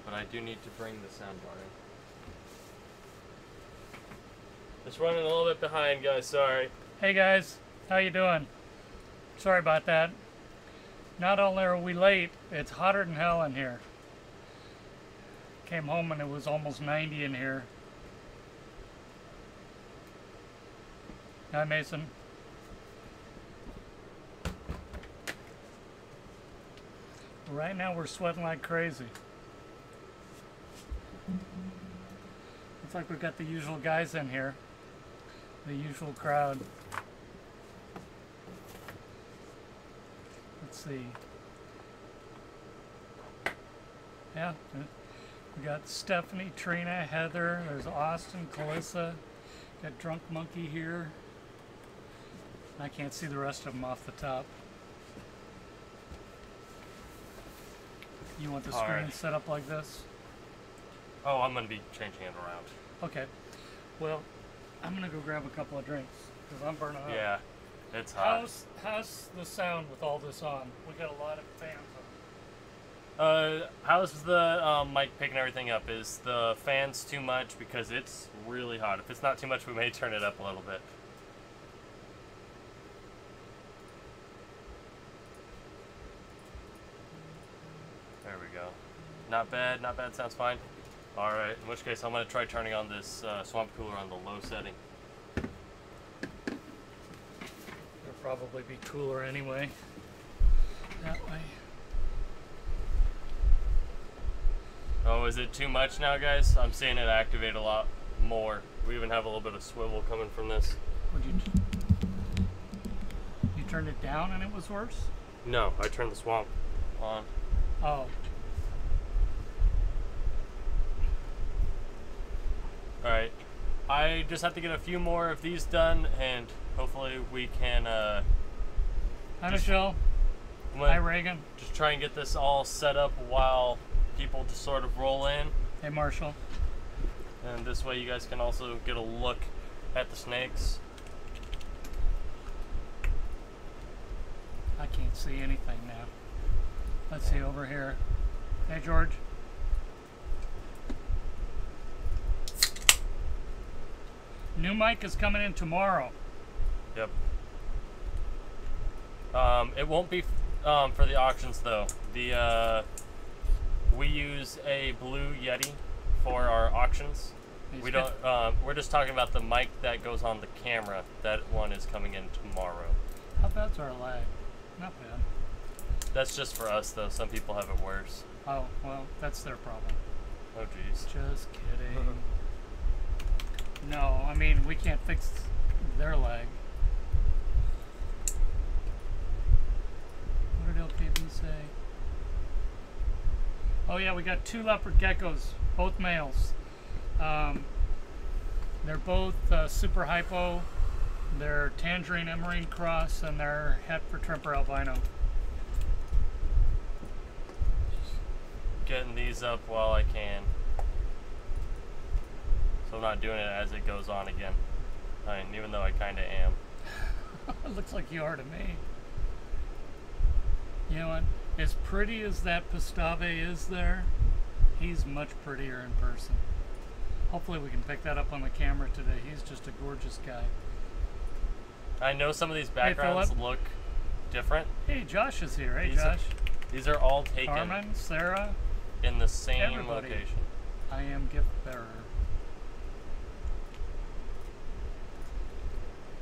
but I do need to bring the soundbar in. Just running a little bit behind, guys, sorry. Hey guys, how you doing? Sorry about that. Not only are we late, it's hotter than hell in here. Came home and it was almost 90 in here. Hi, Mason. Right now we're sweating like crazy. Looks like we've got the usual guys in here. The usual crowd. Let's see. Yeah, we got Stephanie, Trina, Heather, there's Austin, Calissa, got Drunk Monkey here. I can't see the rest of them off the top. You want the screen set up like this? Oh, I'm going to be changing it around. Okay. Well, I'm going to go grab a couple of drinks because I'm burning up. Yeah, it's hot. How's the sound with all this on? We got a lot of fans on. How's the mic picking everything up? Is the fans too much? Because it's really hot. If it's not too much, we may turn it up a little bit. There we go. Not bad, sounds fine. Alright, in which case I'm going to try turning on this swamp cooler on the low setting. It'll probably be cooler anyway. That way. Oh, is it too much now, guys? I'm seeing it activate a lot more. We even have a little bit of swivel coming from this. Would you turned it down and it was worse? No, I turned the swamp on. Oh. Alright, I just have to get a few more of these done, and hopefully we can, Hi, Michelle. Hi, Reagan. Just try and get this all set up while people just sort of roll in. Hey, Marshall. And this way you guys can also get a look at the snakes. I can't see anything now. Let's see over here. Hey, George. New mic is coming in tomorrow. Yep. It won't be for the auctions though. We use a blue Yeti for our auctions. We don't. We're just talking about the mic that goes on the camera. That one is coming in tomorrow. How bad's our lag? Not bad. That's just for us though. Some people have it worse. Oh well, that's their problem. Oh jeez. Just kidding. No, I mean we can't fix their lag. What did LKB say? Oh yeah, we got 2 leopard geckos, both males. They're both super hypo. They're Tangerine Emerine cross, and they're het for Tremper albino. Getting these up while I can, so I'm not doing it as it goes on again. I mean, even though I kind of am. It looks like you are to me. You know what? As pretty as that Pastave is there, he's much prettier in person. Hopefully we can pick that up on the camera today. He's just a gorgeous guy. I know some of these backgrounds look different. Hey, Josh is here. Hey, Josh. These are all taken Carmen, Sarah, in the same everybody. location. I am gift bearer.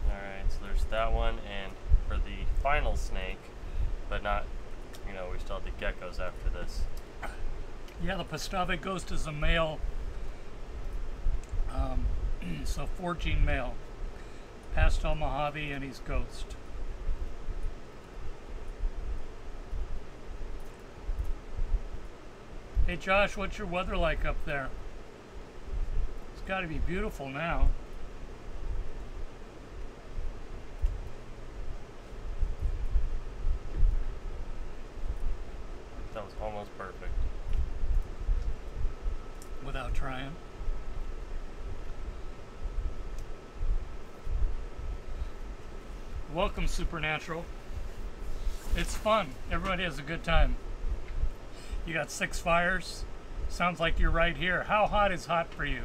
Alright, so there's that one, and for the final snake, but not, you know, we still have the geckos after this. Yeah, the Pastave Ghost is a male, so 4-gene male. Pastel Mojave, and he's ghost. Hey Josh, what's your weather like up there? It's got to be beautiful now. That was almost perfect. Without trying. Welcome, Supernatural. It's fun. Everybody has a good time. You got 6 fires. Sounds like you're right here. How hot is hot for you?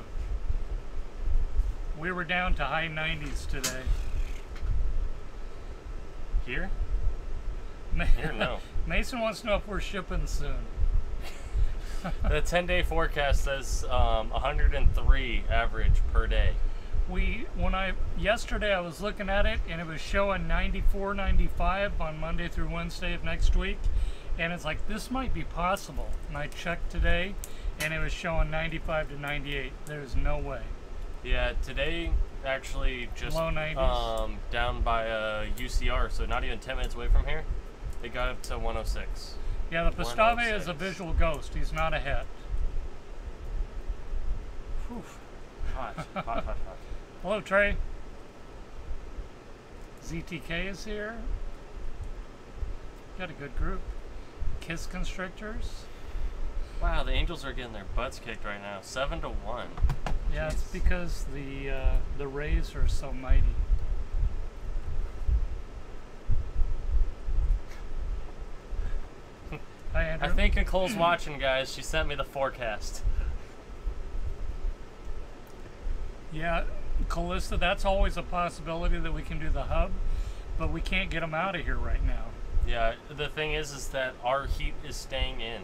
We were down to high 90s today. Here? Here, no. Mason wants to know if we're shipping soon. The 10-day forecast says 103 average per day. Yesterday I was looking at it and it was showing 94, 95 on Monday through Wednesday of next week. And it's like, this might be possible. And I checked today and it was showing 95 to 98. There's no way. Yeah, today actually just low 90s. Down by UCR, so not even 10 minutes away from here. It got up to 106. Yeah, the Pastave is a visual ghost. He's not a het. Whew. Hot, hot, hot, hot. Hello, Trey. ZTK is here. Got a good group. Kiss constrictors. Wow, the Angels are getting their butts kicked right now. 7-1. Yeah, Jeez. it's because the Rays are so mighty. Hi, Andrew. I think Nicole's watching, guys. She sent me the forecast. Yeah, Callista, that's always a possibility that we can do the hub, but we can't get them out of here right now. Yeah, the thing is that our heat is staying in.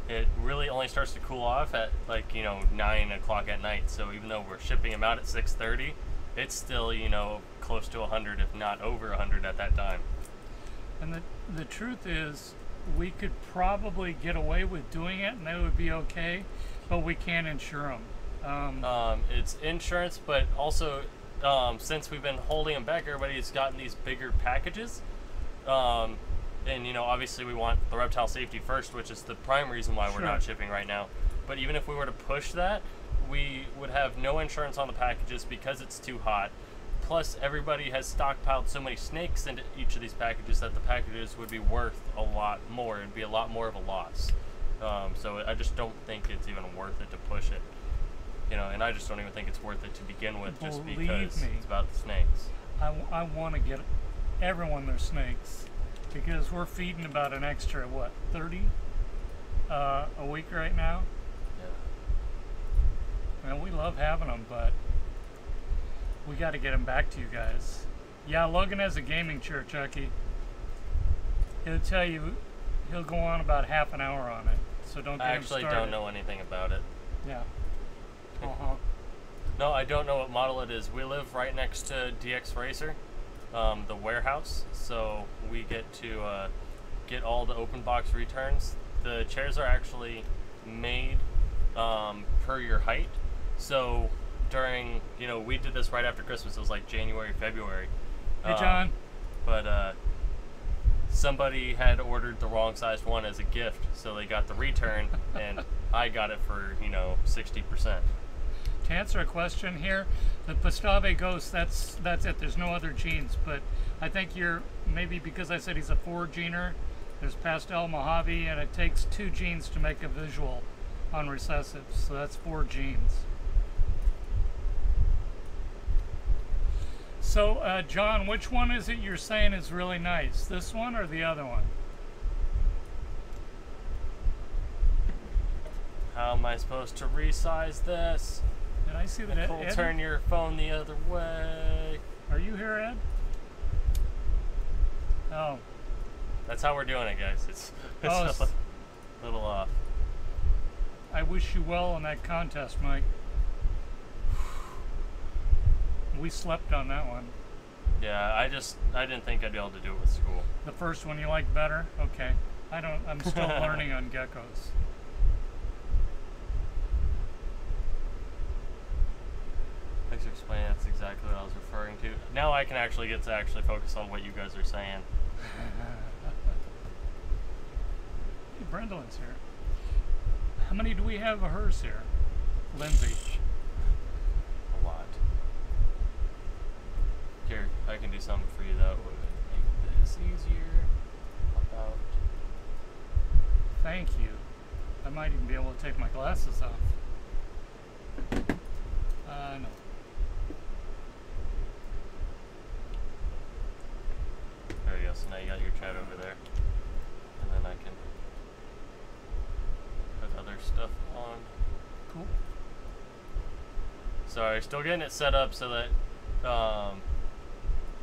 It really only starts to cool off at 9 o'clock at night. So even though we're shipping them out at 6:30, it's still close to 100, if not over 100 at that time. And the truth is, we could probably get away with doing it, and they would be okay, but we can't insure them. It's insurance, but also since we've been holding them back, everybody's gotten these bigger packages. And obviously we want the reptile safety first, which is the prime reason why we're not shipping right now. But even if we were to push that, we would have no insurance on the packages because it's too hot. Plus, everybody has stockpiled so many snakes into each of these packages that the packages would be worth a lot more. It'd be a lot more of a loss. So I just don't think it's even worth it to push it. And I just don't even think it's worth it to begin with, just because it's about the snakes. I want to get everyone their snakes, because we're feeding about an extra, 30 a week right now? Yeah. Well, we love having them, but we got to get them back to you guys. Yeah, Logan has a gaming chair, Chucky. He'll tell you, he'll go on about half an hour on it, so don't get him started. I actually don't know anything about it. Yeah. No, I don't know what model it is. We live right next to DX Racer, the warehouse, so we get to get all the open box returns. The chairs are actually made per your height, so during, we did this right after Christmas. It was like January, February. Hey, John. But somebody had ordered the wrong sized one as a gift, so they got the return, and I got it for 60%. To answer a question here, the Pastave Ghost, that's it. There's no other genes, but I think you're, maybe because I said he's a 4-gener, there's Pastel Mojave, and it takes 2 genes to make a visual on recessives, so that's 4 genes. So, John, which one is it you're saying is really nice? This one or the other one? How am I supposed to resize this? Did I see that? Ed? Turn your phone the other way. Are you here, Ed? Oh. That's how we're doing it, guys. It's a little off. I wish you well on that contest, Mike. We slept on that one. Yeah, I didn't think I'd be able to do it with school. The first one you like better? Okay. I'm still learning on geckos. Thanks for explaining. That's exactly what I was referring to. Now I can actually get to focus on what you guys are saying. Hey, Brendalin's here. How many do we have of hers here? Lindsay. A lot. Here, I can do something for you that would make this easier. Pop out. Thank you. I might even be able to take my glasses off. No. There you go. So now you got your chat over there, and then I can put other other stuff on. Cool. Sorry, still getting it set up so that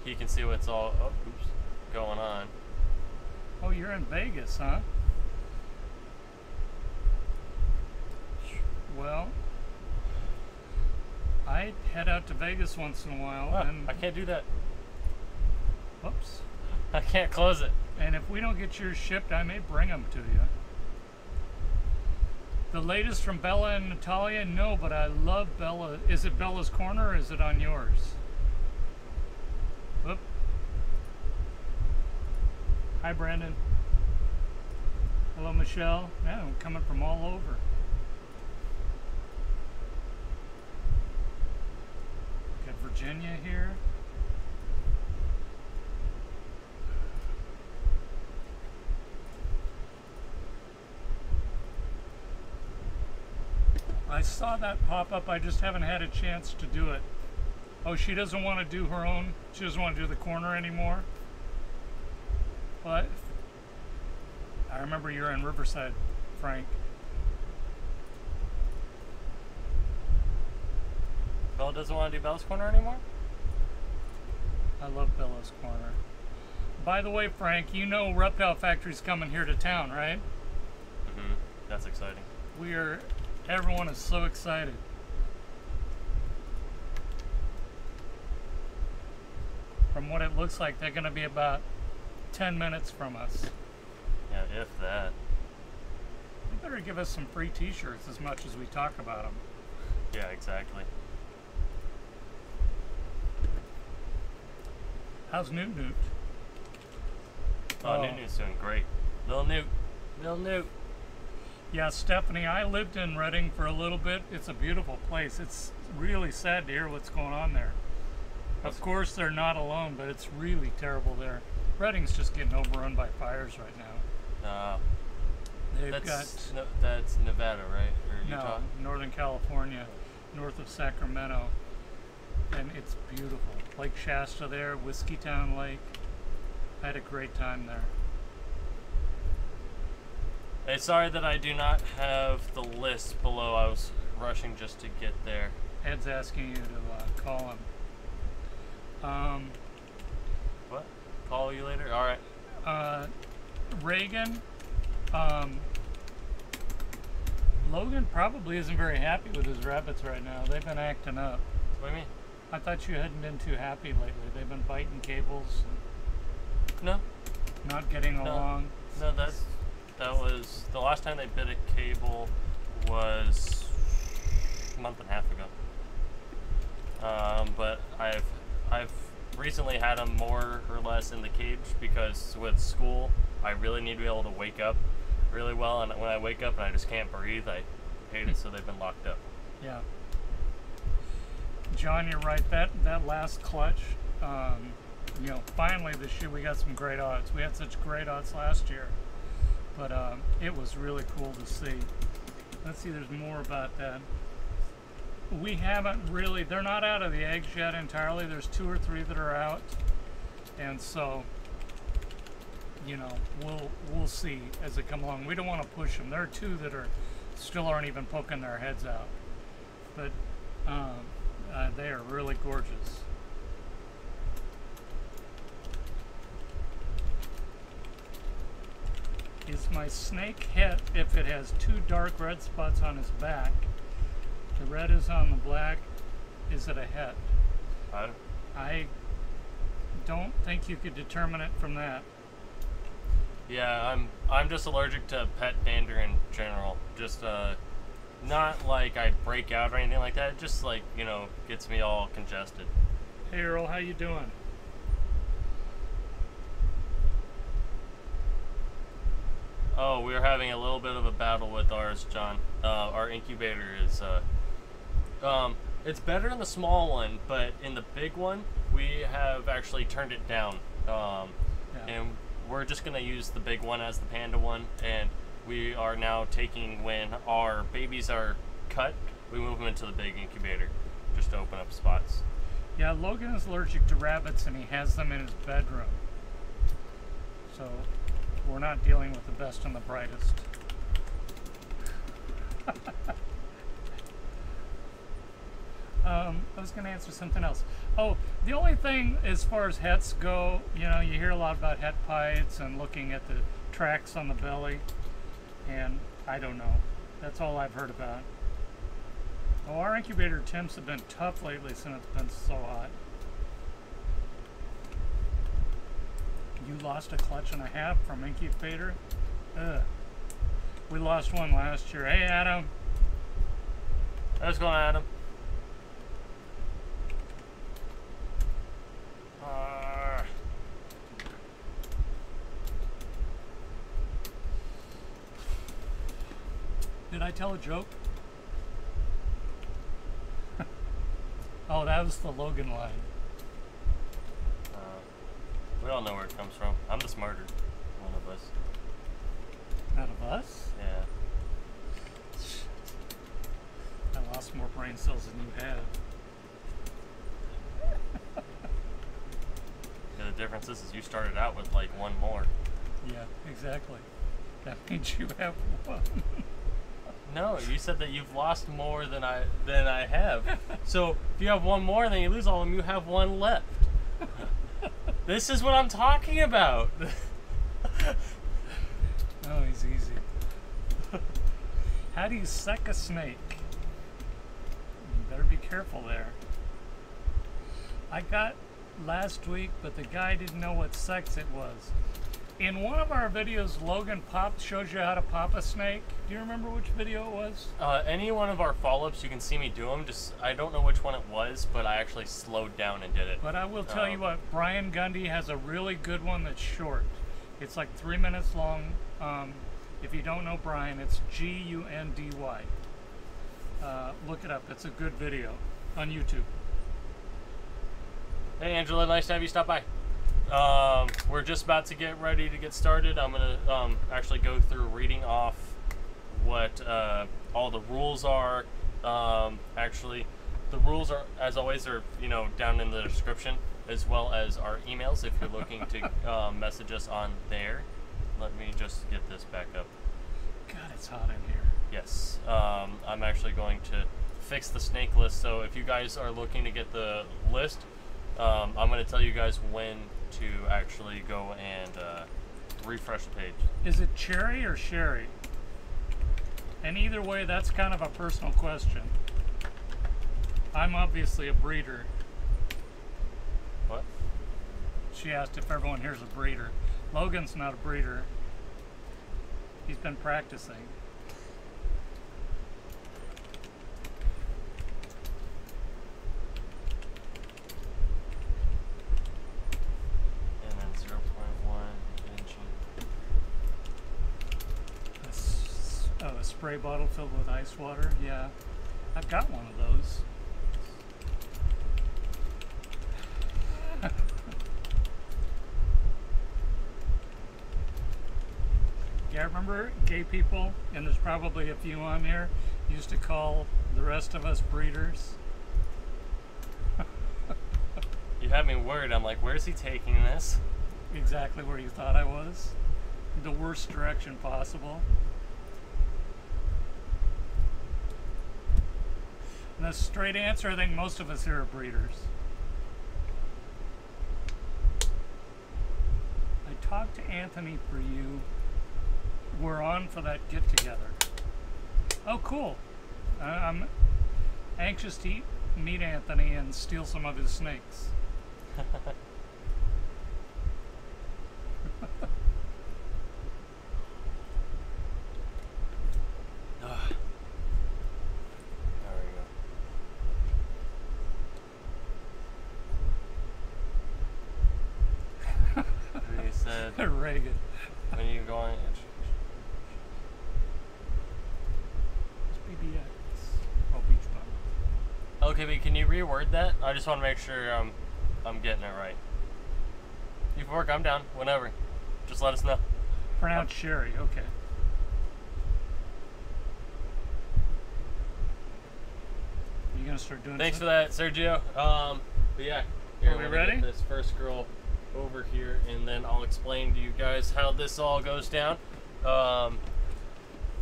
he can see what's all going on. Oh, you're in Vegas, huh? Well, I head out to Vegas once in a while, and I can't do that. whoops. I can't close it. And if we don't get yours shipped, I may bring them to you. The latest from Bella and Natalia? No, but I love Bella. Is it Bella's Corner or is it on yours? Whoop. Hi, Brandon. Hello, Michelle. Yeah, I'm coming from all over. Got Virginia here. I saw that pop up. I just haven't had a chance to do it. Oh, she doesn't want to do her own. She doesn't want to do the corner anymore. But I remember you're in Riverside, Frank. Bella doesn't want to do Bella's Corner anymore? I love Bella's Corner. By the way, Frank, you know Reptile Factory's coming here to town, right? Mm-hmm. That's exciting. Everyone is so excited. From what it looks like, they're going to be about 10 minutes from us. Yeah, if that. They better give us some free t-shirts as much as we talk about them. Yeah, exactly. How's Newt Newt? Oh, Newt Newt's doing great. Little Newt. Yeah, Stephanie, I lived in Reading for a little bit. It's a beautiful place. It's really sad to hear what's going on there. Of course, they're not alone, but it's really terrible there. Reading's just getting overrun by fires right now. That's Nevada, right? Or Utah? No, Northern California, north of Sacramento. And it's beautiful. Lake Shasta there, Whiskey Town Lake. I had a great time there. Hey, sorry that I do not have the list below. I was rushing just to get there. Ed's asking you to call him. What? Call you later? Alright. Reagan, Logan probably isn't very happy with his rabbits right now. They've been acting up. What do you mean? I thought you hadn't been too happy lately. They've been biting cables. No. Not getting along. No, that was the last time they bit a cable was a month and a half ago. But I've recently had them more or less in the cage because with school I really need to be able to wake up really well, and when I wake up and I just can't breathe, I hate it. So they've been locked up. Yeah. John, you're right. That last clutch, you know, finally this year we got some great odds. We had such great odds last year, but it was really cool to see. Let's see, there's more about that. We haven't really, they're not out of the eggs yet entirely. There's 2 or 3 that are out, and so, you know, we'll see as they come along. We don't want to push them. There are 2 that still aren't even poking their heads out, but they are really gorgeous. Is my snake het if it has 2 dark red spots on his back? The red is on the black. Is it a het? I don't think you could determine it from that. Yeah, I'm just allergic to pet dander in general. Just not like I break out or anything like that. It just, like, you know, gets me all congested. Hey Earl, how you doing? Oh, we're having a little bit of a battle with ours, John. Our incubator is it's better in the small one, but in the big one we have actually turned it down. And we're just gonna use the big one as the panda one, and we are now taking, when our babies are cut, we move them into the big incubator just to open up spots. Yeah, Logan is allergic to rabbits and he has them in his bedroom. So we're not dealing with the best and the brightest. I was going to answer something else. Oh, the only thing as far as hets go, you know, you hear a lot about het pites and looking at the tracks on the belly, and I don't know. That's all I've heard about. Oh, our incubator temps have been tough lately since it's been so hot. You lost a clutch and a half from incubator? Ugh. We lost one last year. Hey, Adam. How's it going, Adam? Did I tell a joke? Oh, that was the Logan line. We all know where it comes from. I'm the smarter one of us. Out of us? Yeah. I lost more brain cells than you have. Yeah, the difference is you started out with like one more. Yeah, exactly. That means you have one. No, you said that you've lost more than I have. So if you have one more, then you lose all of them. You have one left. This is what I'm talking about. Oh, he's easy. How do you suck a snake? You better be careful there. I got last week, but the guy didn't know what sex it was. In one of our videos, Logan shows you how to pop a snake. Do you remember which video it was? Any one of our follow-ups, you can see me do them. Just I don't know which one it was, but I actually slowed down and did it. But I will tell you what, Brian Gundy has a really good one that's short. It's like 3 minutes long. If you don't know Brian, it's Gundy. Look it up. It's a good video on YouTube. Hey, Angela, nice to have you stop by. We're just about to get ready to get started. I'm gonna actually go through reading off what all the rules are. Actually, the rules are, as always, are down in the description, as well as our emails if you're looking to message us on there. Let me just get this back up. God, it's hot in here. Yes, I'm actually going to fix the snake list. So if you guys are looking to get the list, I'm going to tell you guys when to actually go and refresh the page. Is it cherry or sherry? And either way, that's kind of a personal question. I'm obviously a breeder. What? She asked if everyone here's a breeder. Logan's not a breeder. He's been practicing. And then 0.1 inch. A spray bottle filled with ice water? Yeah. I've got one of those. Yeah, remember gay people, and there's probably a few on here, used to call the rest of us breeders. You had me worried. I'm like, where's he taking this? Exactly where you thought I was. The worst direction possible. And the straight answer, I think most of us here are breeders. I talked to Anthony for you. We're on for that get-together. Oh, cool. I'm anxious to meet Anthony and steal some of his snakes. Reagan. When you going? It's BBX. Oh, beach bum. Okay, but can you reword that? I just want to make sure I'm getting it right. You can work. I'm down. Whenever. Just let us know. Pronounced sherry. Okay. You gonna start doing? Thanks for that, Sergio. But yeah. Here, are we ready? Get this first girl over here, and then I'll explain to you guys how this all goes down.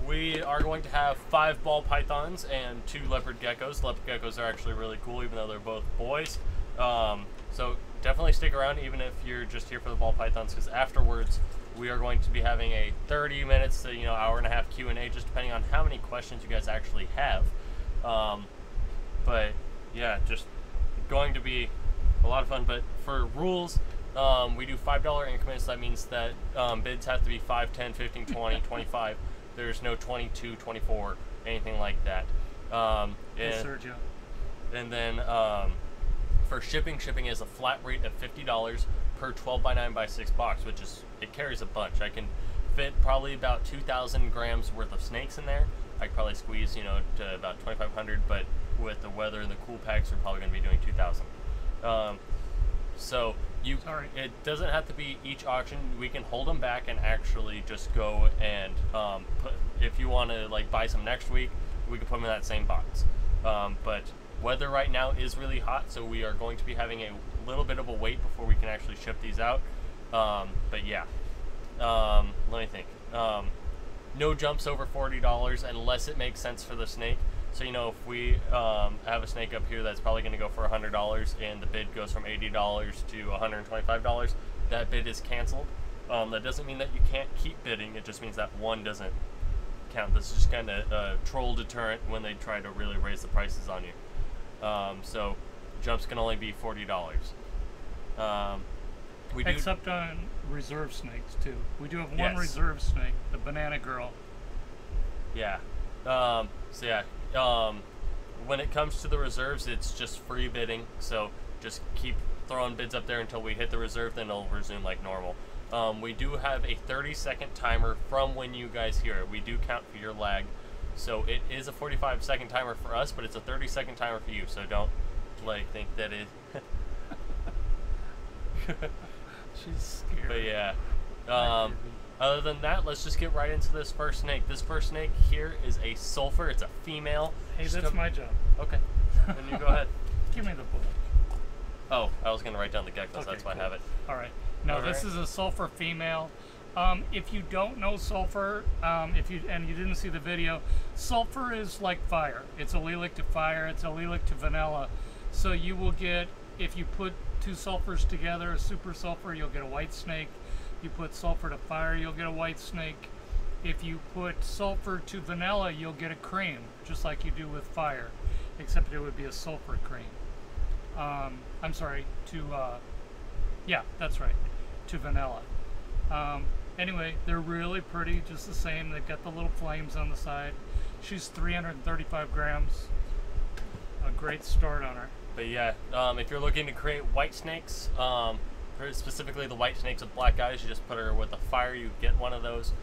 we are going to have 5 ball pythons and 2 leopard geckos. Leopard geckos are actually really cool, even though they're both boys. So definitely stick around, even if you're just here for the ball pythons, because afterwards we are going to be having a 30 minutes to hour and a half Q&A, just depending on how many questions you guys actually have. But yeah, just going to be a lot of fun. But for rules, we do $5 increments. That means that bids have to be 5, 10, 15, 20, 25. There's no 22, 24, anything like that. Yes, Sergio. And then for shipping is a flat rate of $50 per 12x9x6 box, which is, it carries a bunch. I can fit probably about 2,000 grams worth of snakes in there. I could probably squeeze, to about 2,500, but with the weather and the cool packs, we're probably going to be doing 2,000. So it doesn't have to be each auction. We can hold them back and actually just go and if you want to buy some next week, we can put them in that same box. But weather right now is really hot, so we are going to be having a little bit of a wait before we can actually ship these out. But yeah, let me think. No jumps over $40 unless it makes sense for the snake. So if we have a snake up here that's probably going to go for $100 and the bid goes from $80 to $125, that bid is canceled. That doesn't mean that you can't keep bidding. It just means that one doesn't count. This is just kind of a troll deterrent when they try to really raise the prices on you. So jumps can only be $40. Except on reserve snakes too. We do have one reserve snake, the banana girl. Yeah. So yeah. When it comes to the reserves, it's just free bidding. So just keep throwing bids up there until we hit the reserve, then it'll resume like normal. We do have a 30-second timer from when you guys hear it. We do count for your lag. So it is a 45-second timer for us, but it's a 30-second timer for you. So don't think that it. She's scared. But yeah. Other than that, let's just get right into this first snake. This first snake here is a Sulfur. It's a female. Hey, that's my job. Okay. Then you go ahead. Give me the book. Oh, I was going to write down the geckos. Okay, that's why cool. I have it. All right. No, this is a Sulfur female. If you don't know Sulfur, and you didn't see the video, Sulfur is like fire. It's allelic to fire. It's allelic to vanilla. So you will get, if you put 2 sulfurs together, a super sulfur, you'll get a white snake. You put sulfur to fire, you'll get a white snake. If you put sulfur to vanilla, you'll get a cream, just like you do with fire, except it would be a sulfur cream. I'm sorry, yeah, that's right, to vanilla. Anyway, they're really pretty, just the same. They've got the little flames on the side. She's 335 grams. A great start on her. But yeah, if you're looking to create white snakes, specifically the white snakes with black eyes, you just put her with a fire, you get one of those.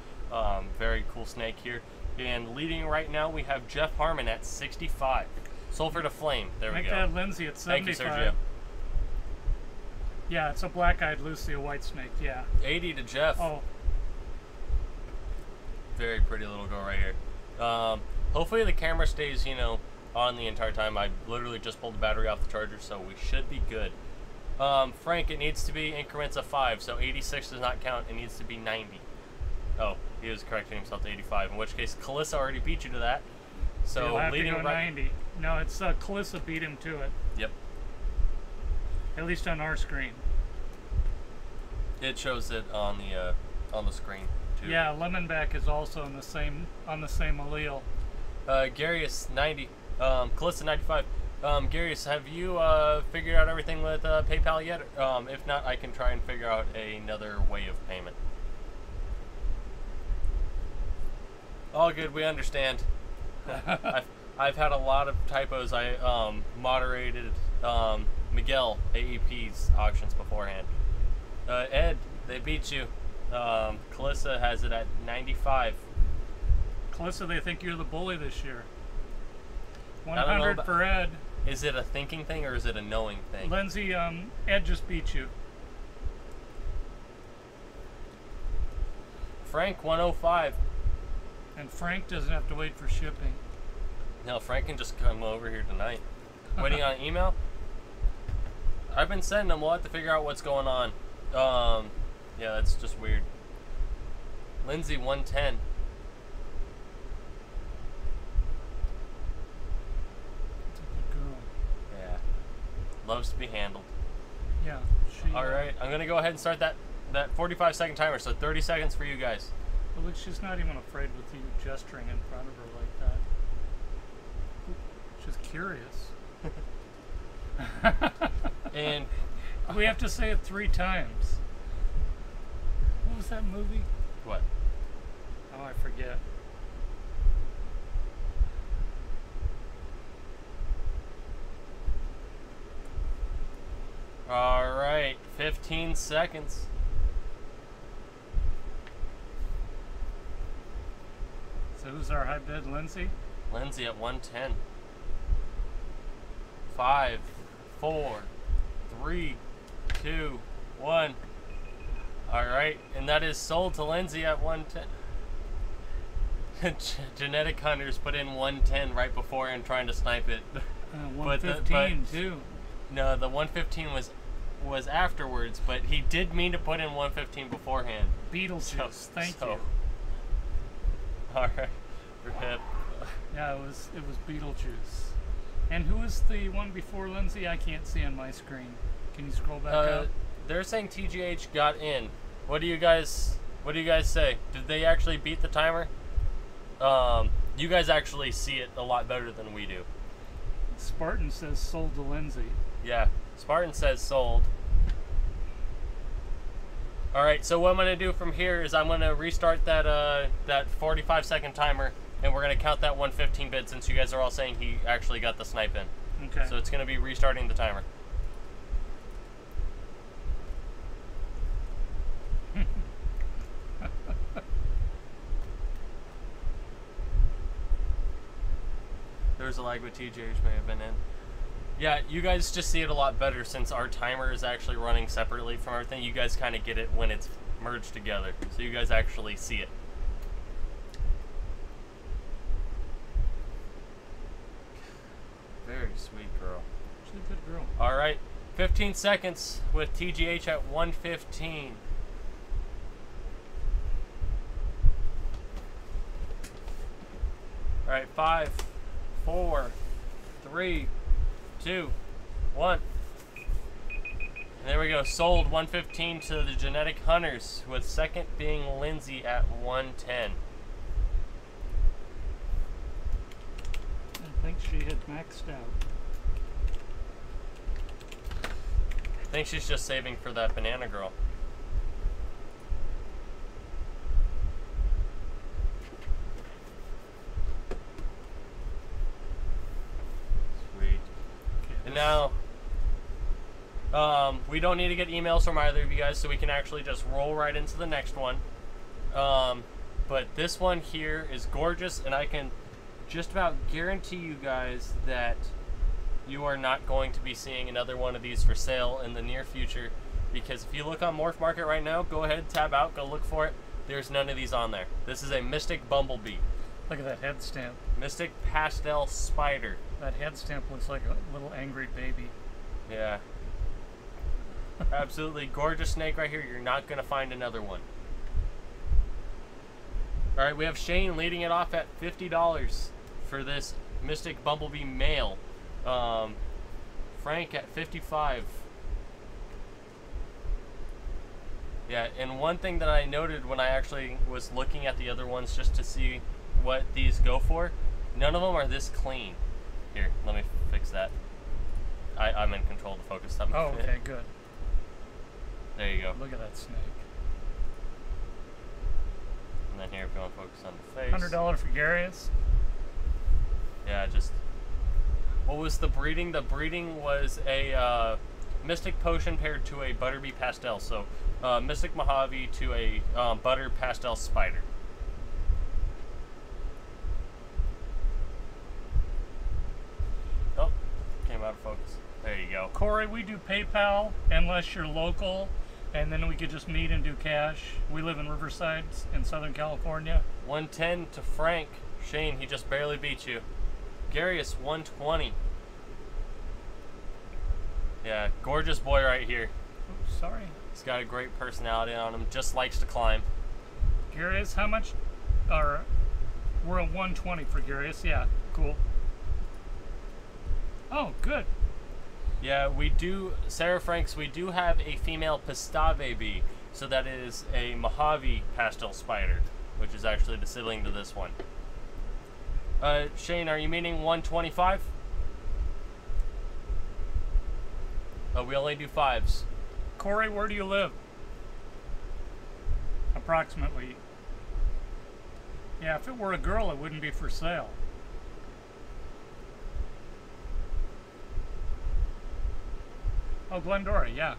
Very cool snake here. And leading right now, we have Jeff Harmon at 65. Sulfur to flame. There we go. Make that Lindsay at 75. Thank you, Sergio. Yeah, it's a black-eyed Lucy, a white snake, yeah. 80 to Jeff. Oh. Very pretty little girl right here. Hopefully the camera stays, on the entire time. I literally just pulled the battery off the charger, so we should be good. Frank, it needs to be increments of 5, so 86 does not count. It needs to be 90. Oh, he was correcting himself to 85, in which case Calissa already beat you to that. So you'll have leading to go 90. No, it's Calissa beat him to it. Yep. At least on our screen. It shows it on the screen too. Yeah, Lemonback is also on the same allele. Garius 90. Calissa 95. Garius, have you figured out everything with PayPal yet? If not, I can try and figure out another way of payment. All good, we understand. I've had a lot of typos. I moderated Miguel AEP's auctions beforehand. Ed, they beat you. Calissa has it at 95. Calissa, they think you're the bully this year. 100 for Ed. Is it a thinking thing or is it a knowing thing? Lindsay, Ed just beat you. Frank, 105. And Frank doesn't have to wait for shipping. No, Frank can just come over here tonight. Waiting on email? I've been sending them. We'll have to figure out what's going on. Yeah, that's just weird. Lindsay, 110. Loves to be handled. Yeah. She, All right, I'm gonna go ahead and start that 45-second timer. So 30 seconds for you guys. But look, she's not even afraid with you gesturing in front of her like that. She's curious. And we have to say it 3 times. What was that movie? what? Oh, I forget. All right, 15 seconds. So who's our high bid, Lindsay? Lindsay at 110. 5, 4, 3, 2, 1. All right, and that is sold to Lindsay at 110. Genetic hunters put in 110 right before and trying to snipe it. 115 too. No, the 115 was afterwards, but he did mean to put in 115 beforehand. Beetlejuice, thank you. All right, rip. Yeah, it was Beetlejuice. And who was the one before Lindsay? I can't see on my screen. Can you scroll back up? They're saying TGH got in. What do you guys say? Did they actually beat the timer? You guys actually see it a lot better than we do. Spartan says sold to Lindsay. Yeah, Spartan says sold. All right, so what I'm gonna do from here is I'm gonna restart that 45-second timer, and we're gonna count that 115 bid since you guys are all saying he actually got the snipe in. Okay. So it's gonna be restarting the timer. There's a lag with TJH may have been in. Yeah, you guys just see it a lot better since our timer is actually running separately from everything. You guys kind of get it when it's merged together. So you guys actually see it. Very sweet girl. She's a good girl. All right, 15 seconds with TGH at 115. All right, 5, 4, 3, 2, 1. And there we go. Sold 115 to the genetic hunters, with second being Lindsay at 110. I think she had maxed out. I think she's just saving for that banana girl. Sweet. And now, we don't need to get emails from either of you guys, so we can actually just roll right into the next one. But this one here is gorgeous, and I can just about guarantee you guys that you are not going to be seeing another one of these for sale in the near future, because if you look on Morph Market right now, go ahead, tab out, go look for it. There's none of these on there. This is a Mystic Bumblebee. Look at that head stamp. Mystic Pastel Spider. That head stamp looks like a little angry baby. Yeah. Absolutely gorgeous snake right here. You're not going to find another one. All right, we have Shane leading it off at $50 for this Mystic Bumblebee male. Frank at $55. Yeah, and one thing that I noted when I actually was looking at the other ones just to see what these go for, none of them are this clean. Here, let me fix that. I'm in control to focus something. Oh, okay, good. There you go. Look at that snake. And then here, if you want to focus on the face. $100 for Garius. Yeah, just... What was the breeding? The breeding was a Mystic Potion paired to a Butterbee Pastel. So, Mystic Mojave to a Butter Pastel Spider. Oh, came out of focus. There you go. Corey, we do PayPal unless you're local, and then we could just meet and do cash. We live in Riverside in Southern California. 110 to Frank. Shane, he just barely beat you. Garius, 120. Yeah, gorgeous boy right here. Oops, sorry. He's got a great personality on him. Just likes to climb. Garius, how much? Or we're at 120 for Garius. Yeah, cool. Oh, good. Yeah, we do, Sarah Franks, we do have a female Pastave bee. So that is a Mojave pastel spider, which is actually the sibling to this one. Shane, are you meaning 125? Oh, we only do 5s. Corey, where do you live? Approximately. Yeah, if it were a girl, it wouldn't be for sale. Oh, Glendora, yeah.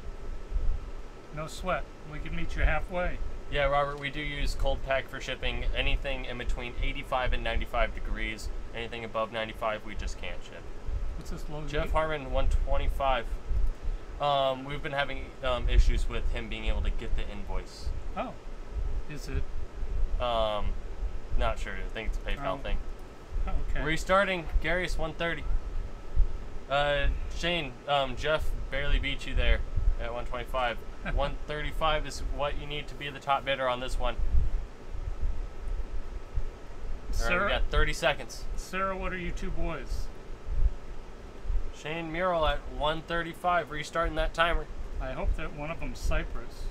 No sweat. We can meet you halfway. Yeah, Robert, we do use cold pack for shipping. Anything in between 85 and 95 degrees. Anything above 95, we just can't ship. What's this low? Jeff Harmon, 125. We've been having issues with him being able to get the invoice. Oh. Is it? Not sure. I think it's a PayPal thing. Oh, okay. Restarting. Garius, 130. Shane, Jeff barely beat you there at 125. 135 is what you need to be the top bidder on this one. Sarah, All right, we got 30 seconds. Sarah, what are you two boys? Shane Mural at 135, restarting that timer. I hope that one of them's Cypress.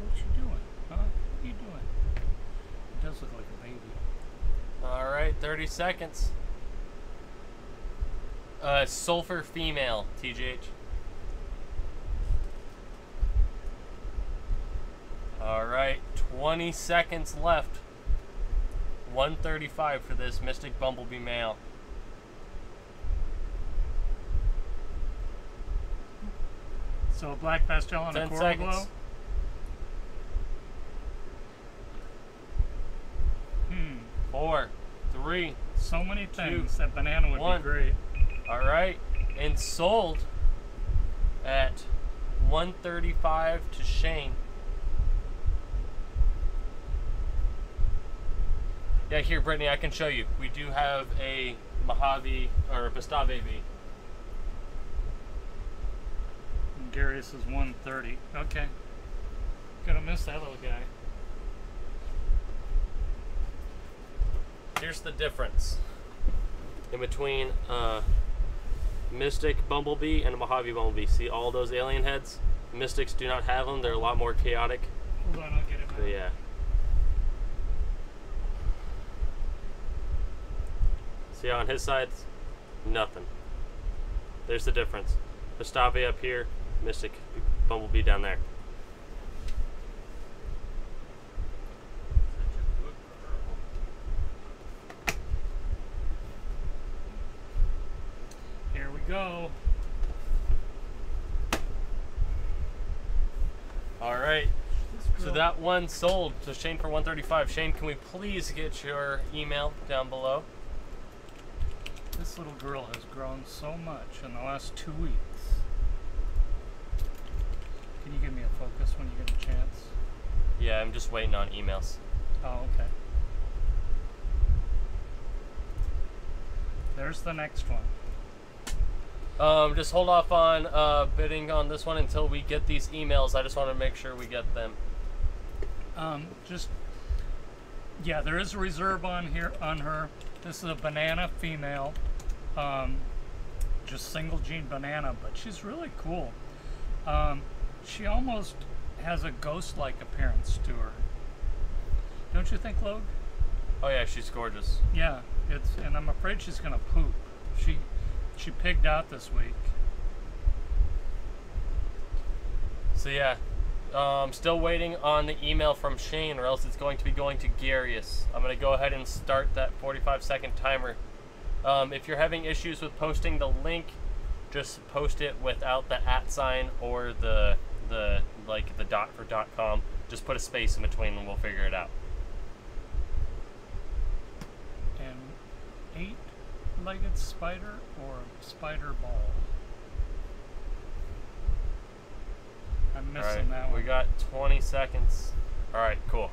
What you doing? Huh? What are you doing? It does look like a baby. All right, 30 seconds. Sulfur female, TGH. All right, 20 seconds left. 135 for this Mystic Bumblebee male. So a black pastel and a 10 coral seconds. glow? 4, 3. So many things. That banana would 1. be great. All right, and sold at 135 to Shane. Yeah, here, Brittany, I can show you. We do have a Mojave or a Pastave bee. And Garius is 130. Okay. Gonna miss that little guy. Here's the difference in between Mystic Bumblebee and a Mojave Bumblebee. See all those alien heads? Mystics do not have them. They're a lot more chaotic. Hold on, I'll get it. But yeah. See on his side, nothing. There's the difference. Pastave up here, Mystic Bumblebee down there. Here we go. All right. So that one sold to Shane for 135. Shane, can we please get your email down below? This little girl has grown so much in the last 2 weeks. Can you give me a focus when you get a chance? Yeah, I'm just waiting on emails. Oh, okay. There's the next one. Just hold off on bidding on this one until we get these emails. I just want to make sure we get them. Yeah, there is a reserve on here on her. This is a banana female, just single gene banana, but she's really cool. She almost has a ghost-like appearance to her. Don't you think, Logue? Oh yeah, she's gorgeous. Yeah, and I'm afraid she's gonna poop. She pigged out this week. So yeah, still waiting on the email from Shane, or else it's going to be going to Garius. I'm going to go ahead and start that 45-second timer. If you're having issues with posting the link, just post it without the @ sign or the dot for .com. Just put a space in between and we'll figure it out. An 8-legged spider or spider ball? I'm missing that one. We got 20 seconds. All right, cool.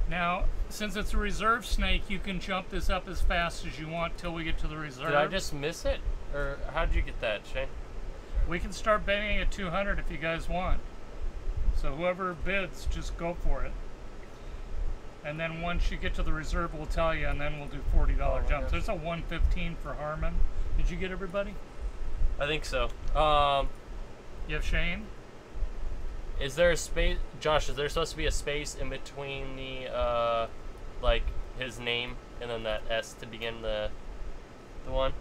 Now, since it's a reserve snake, you can jump this up as fast as you want till we get to the reserve. Did I just miss it? Or how did you get that, Shane? We can start bidding at 200 if you guys want. So whoever bids, just go for it. And then once you get to the reserve, we'll tell you, and then we'll do $40 my jumps. gosh. There's a 115 for Harmon. Did you get everybody? I think so. You have Shane? Is there a space, Josh? Is there supposed to be a space in between the like his name and then that S to begin the one?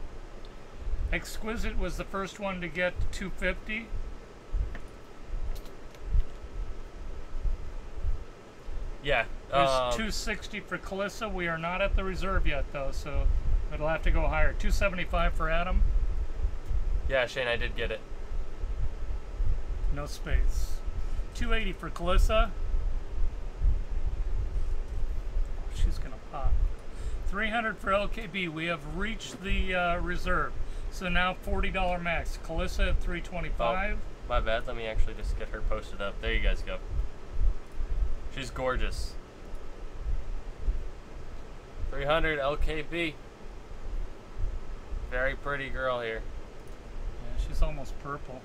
Exquisite was the first one to get 250. Yeah. There's 260 for Calissa. We are not at the reserve yet, though, so it'll have to go higher. 275 for Adam. Yeah, Shane, I did get it. No space. 280 for Calissa. She's gonna pop. 300 for LKB. We have reached the reserve. So now $40 max. Calissa at 325. Oh, my bad. Let me actually just get her posted up. There you guys go. She's gorgeous. 300 LKB. Very pretty girl here. Yeah, she's almost purple.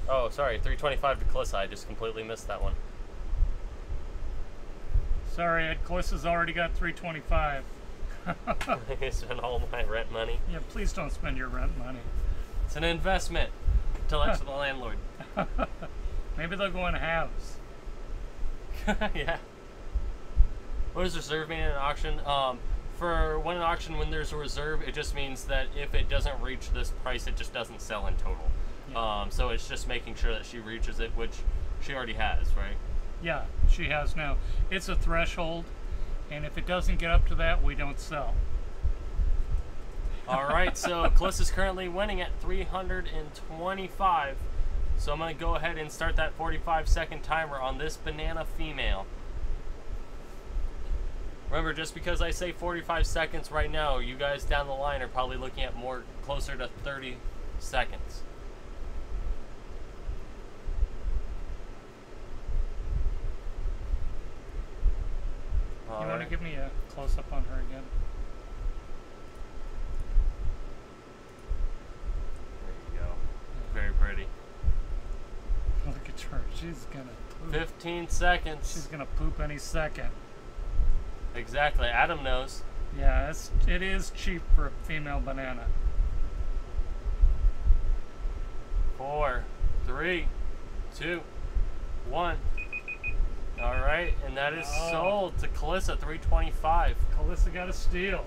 Oh, sorry. 325 to Calissa. I just completely missed that one. Sorry, Ed. Calissa's already got 325. I spent all my rent money. Yeah, please don't spend your rent money. It's an investment. Till that's for the landlord. Maybe they'll go in halves. Yeah. What does reserve mean in an auction? For when an auction, when there's a reserve, it just means that if it doesn't reach this price, it just doesn't sell in total. Yeah. So it's just making sure that she reaches it, which she already has, right? Yeah, she has now. It's a threshold, and if it doesn't get up to that, we don't sell. All right, so Calissa's currently winning at 325. So I'm going to go ahead and start that 45-second timer on this banana female. Remember, just because I say 45 seconds right now, you guys down the line are probably looking at more closer to 30 seconds. You want to give me a close-up on her again? There you go. Very pretty. Look at her. She's gonna poop. 15 seconds. She's gonna poop any second. Exactly. Adam knows. Yeah, it is cheap for a female banana. 4, 3, 2, 1. All right, and that is sold to Calissa, 325. Calissa got a steal.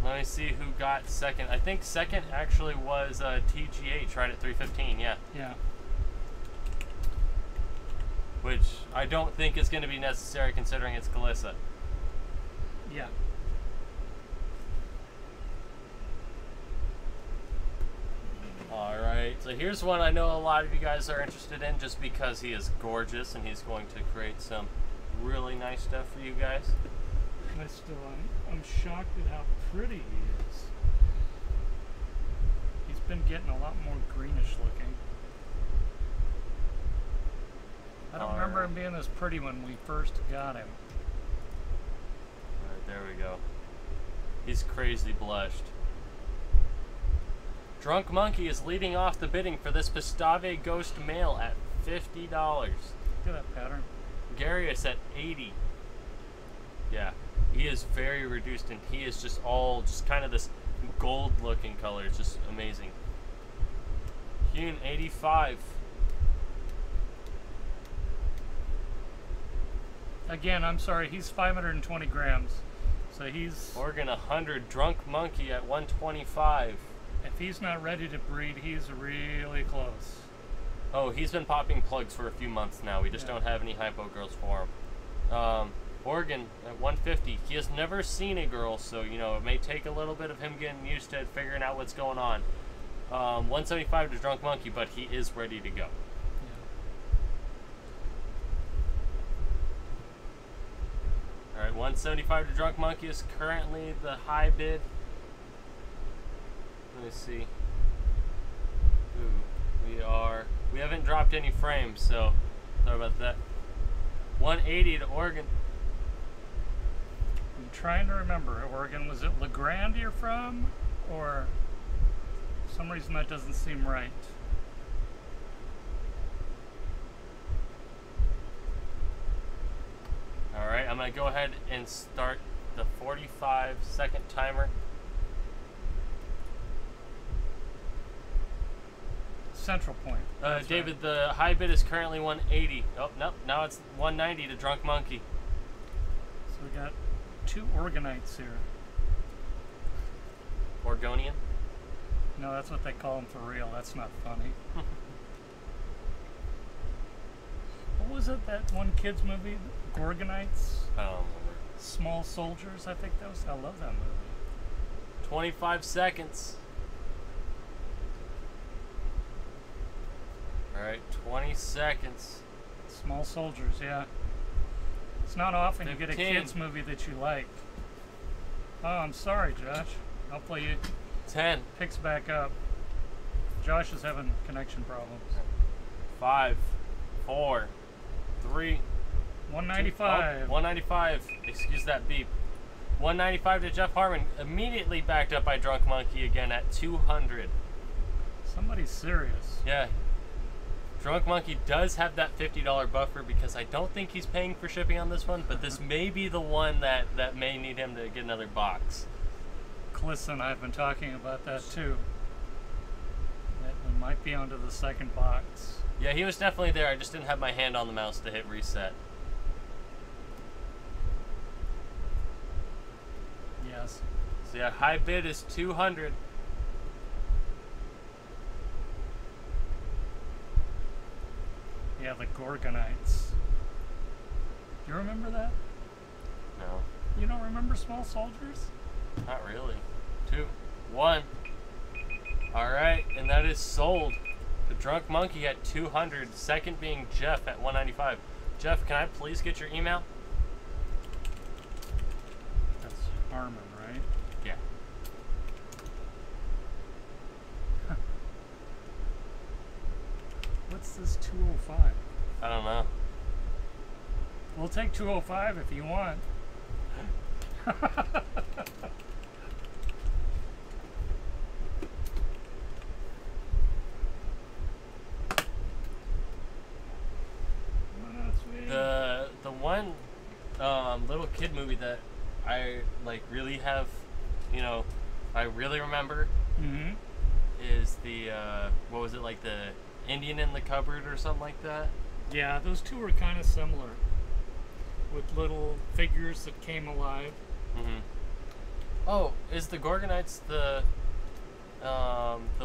Let me see who got second. I think second actually was TGH, right at 315. Yeah. Yeah. Which I don't think is going to be necessary considering it's Calissa. Yeah. Alright, so here's one I know a lot of you guys are interested in just because he is gorgeous and he's going to create some really nice stuff for you guys. I'm shocked at how pretty he is. He's been getting a lot more greenish looking. I don't remember him being this pretty when we first got him. Alright, there we go. He's crazy blushed. Drunk Monkey is leading off the bidding for this Pastave Ghost male at $50. Look at that pattern. Gary is at 80. Yeah, he is very reduced and he is just all kind of this gold looking color. It's just amazing. Hune 85. Again, I'm sorry, he's 520 grams. So he's... Oregon 100. Drunk Monkey at 125. If he's not ready to breed, he's really close. Oh, he's been popping plugs for a few months now. We just don't have any Hypo girls for him. Oregon at 150. He has never seen a girl, so, you know, it may take a little bit of him getting used to it, figuring out what's going on. 175 to Drunk Monkey, but he is ready to go. All right, 175 to Drunk Monkey is currently the high bid. Let me see. Ooh, we haven't dropped any frames, so sorry about that. 180 to Oregon. I'm trying to remember, Oregon, was it LeGrand you're from? Or for some reason that doesn't seem right. I'm going to go ahead and start the 45-second timer. Central Point. David, the high bid is currently 180. Oh, nope, now it's 190 to Drunk Monkey. So we got 2 Organites here. Oregonian? No, that's what they call them for real. That's not funny. What was it, that one kids movie? Gorgonites? I don't remember. Small Soldiers, I think that was. I love that movie. 25 seconds. Alright, 20 seconds. Small Soldiers, yeah. It's not often 15. you get a kids movie that you like. Oh, I'm sorry, Josh. Hopefully it 10. picks back up. Josh is having connection problems. 5, 4, 3. 195. 195. Excuse that beep. 195 to Jeff Harmon. Immediately backed up by Drunk Monkey again at 200. Somebody's serious. Yeah. Drunk Monkey does have that $50 buffer because I don't think he's paying for shipping on this one, but this may be the one that may need him to get another box. Cliss and I have been talking about that too. That we might be onto the second box. Yeah, he was definitely there. I just didn't have my hand on the mouse to hit reset. Yes. So yeah, high bid is 200. Yeah, the Gorgonites. You remember that? No, You don't remember Small Soldiers? not really. 2, 1. All right, and that is sold. The Drunk Monkey at 200. Second being Jeff at 195. Jeff, can I please get your email? That's Harmon, right? Yeah. What's this 205? I don't know. We'll take 205 if you want. The one little kid movie that I like really have, you know, I really remember Mm-hmm. is the what was it, like the Indian in the cupboard or something like that? Yeah, those two were kind of similar, with little figures that came alive. Mm-hmm. Oh, is the Gorgonites the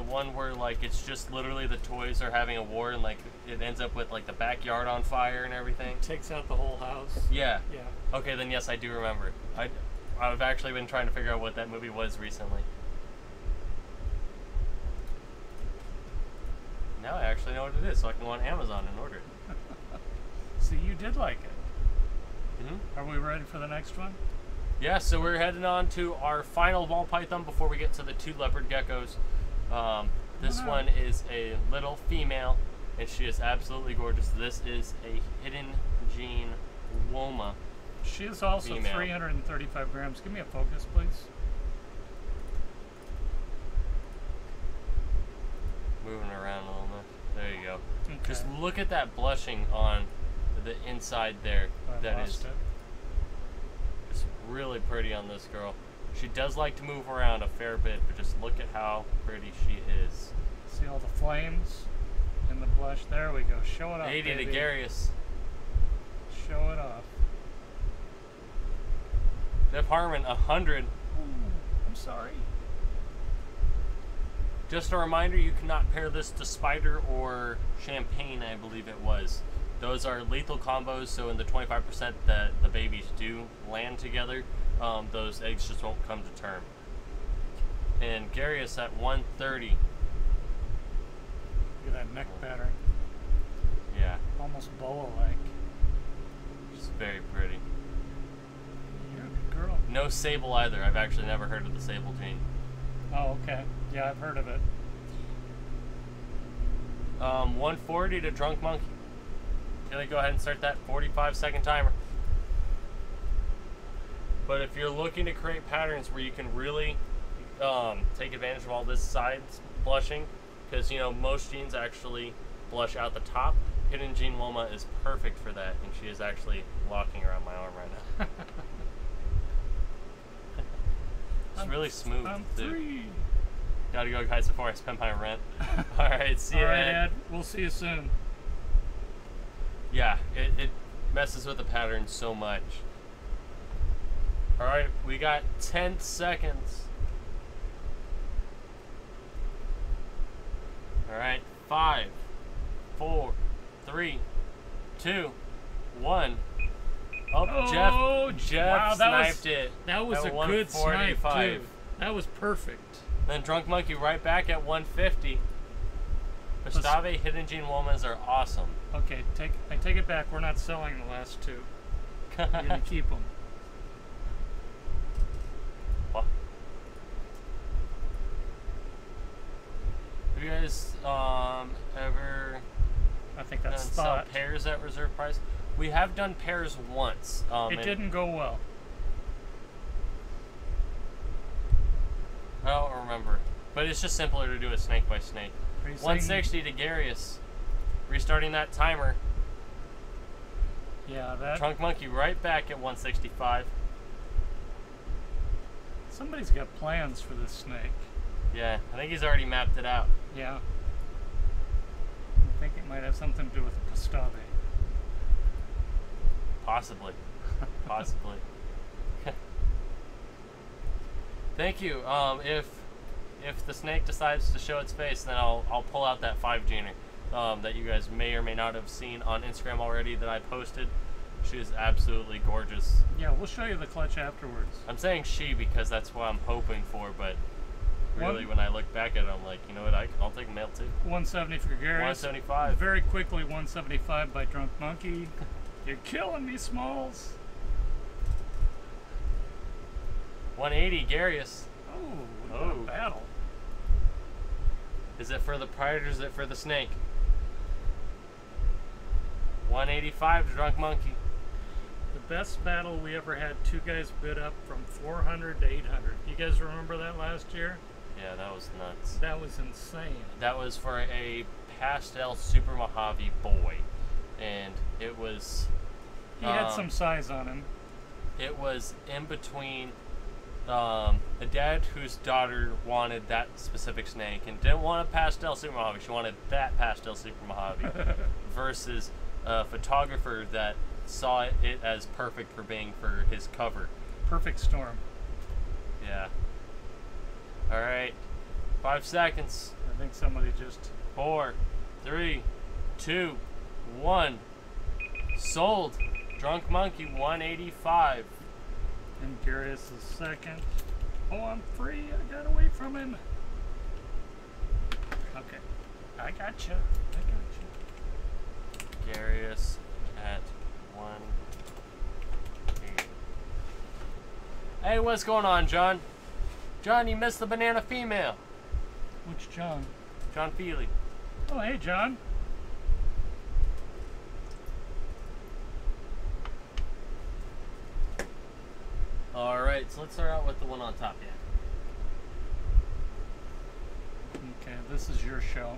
one where like it's just literally the toys are having a war and like it ends up with like the backyard on fire and everything? Takes out the whole house. Yeah. Yeah. Okay, then yes, I do remember it. I've actually been trying to figure out what that movie was recently. Now I actually know what it is, so I can go on Amazon and order it. So you did like it. Mm-hmm. Are we ready for the next one? Yeah, so we're heading on to our final ball python before we get to the 2 leopard geckos. This one is a little female, and she is absolutely gorgeous. This is a hidden gene Woma. She is also female. 335 grams. Give me a focus, please. Moving around a little bit. There you go. Okay. Just look at that blushing on the inside there. I That lost is it. it's really pretty on this girl. She does like to move around a fair bit, but just look at how pretty she is. See all the flames in the blush? There we go. Show it off, 80 baby. to Garius. Show it off. Jeff Harmon, 100. Ooh, I'm sorry. Just a reminder, you cannot pair this to Spider or Champagne, I believe it was. Those are lethal combos, so in the 25% that the babies do land together, those eggs just won't come to term. And Garius at 130. Look at that neck pattern. Yeah, Almost boa-like. she's very pretty. You're a good girl. No sable either. I've actually never heard of the sable gene. Oh, okay. Yeah, I've heard of it. 140 to Drunk Monkey. Gonna go ahead and start that 45-second timer. But if you're looking to create patterns where you can really take advantage of all this side blushing, because you know most genes actually blush out the top, Hidden Gene Woma is perfect for that, and she is actually locking around my arm right now. It's really smooth, I'm too. free. Gotta go, guys, before I spend my rent. Alright, see you, All right, Ed. Ed. We'll see you soon. Yeah, it messes with the pattern so much. Alright, we got 10 seconds. Alright, 5, 4, 3, 2, 1. Oh, Jeff sniped it. That was at a good snipe, 145. too. That was perfect. Then Drunk Monkey right back at 150. Pastave Hidden Gene Womas are awesome. Okay, I take it back. We're not selling the last two. We're gonna keep them. What? Have you guys ever I think that's done sell thought. pairs at reserve price? We have done pairs once. It didn't go well. I don't remember. But it's just simpler to do it snake by snake. 160 to Garius. Restarting that timer. Yeah, that. Trunk Monkey right back at 165. Somebody's got plans for this snake. Yeah, I think he's already mapped it out. Yeah. I think it might have something to do with the Pastave. Possibly. Possibly. Thank you. If the snake decides to show its face, then I'll pull out that 5-gener that you guys may or may not have seen on Instagram already that I posted. She is absolutely gorgeous. Yeah, we'll show you the clutch afterwards. I'm saying she because that's what I'm hoping for, but really when I look back at it, I'm like, you know what, I'll take a male too. 170 for Gary. 175. Very quickly, 175 by Drunk Monkey. You're killing me, Smalls. 180, Garius. Oh, what a battle. Is it for the pride or is it for the snake? 185 to Drunk Monkey. The best battle we ever had, two guys bid up from 400 to 800. You guys remember that last year? Yeah, that was nuts. That was insane. That was for a pastel Super Mojave boy. And it was... He had some size on him. It was in between a dad whose daughter wanted that specific snake and didn't want a pastel Super Mojave. She wanted that pastel Super Mojave versus a photographer that saw it as perfect for being for his cover. Perfect storm. Yeah. All right. 5 seconds. I think somebody just... 4, 3, 2, 1. Sold. Drunk Monkey 185. And Garius is second. Oh, I'm free. I got away from him. Okay. I got you. Garius at 180. Hey, what's going on, John? John, you missed the banana female. Which John? John Feely. Oh, hey, John. Alright, so let's start out with the one on top, Okay, this is your show.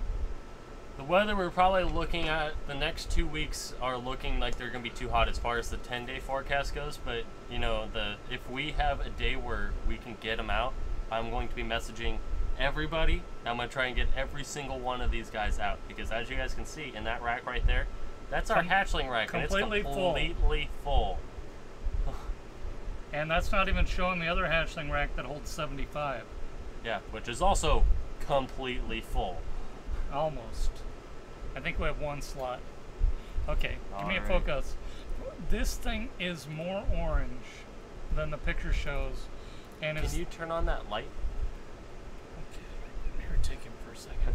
The weather we're probably looking at the next 2 weeks are looking like they're going to be too hot as far as the 10-day forecast goes, but you know, if we have a day where we can get them out, I'm going to be messaging everybody. I'm going to try and get every single one of these guys out, because as you guys can see in that rack right there, that's our hatchling rack, and it's completely full. And that's not even showing the other hatchling rack that holds 75. Yeah, which is also completely full. Almost. I think we have one slot. Okay, give me a Alright. focus. This thing is more orange than the picture shows. And Can you turn on that light? Okay, here, take him for a second.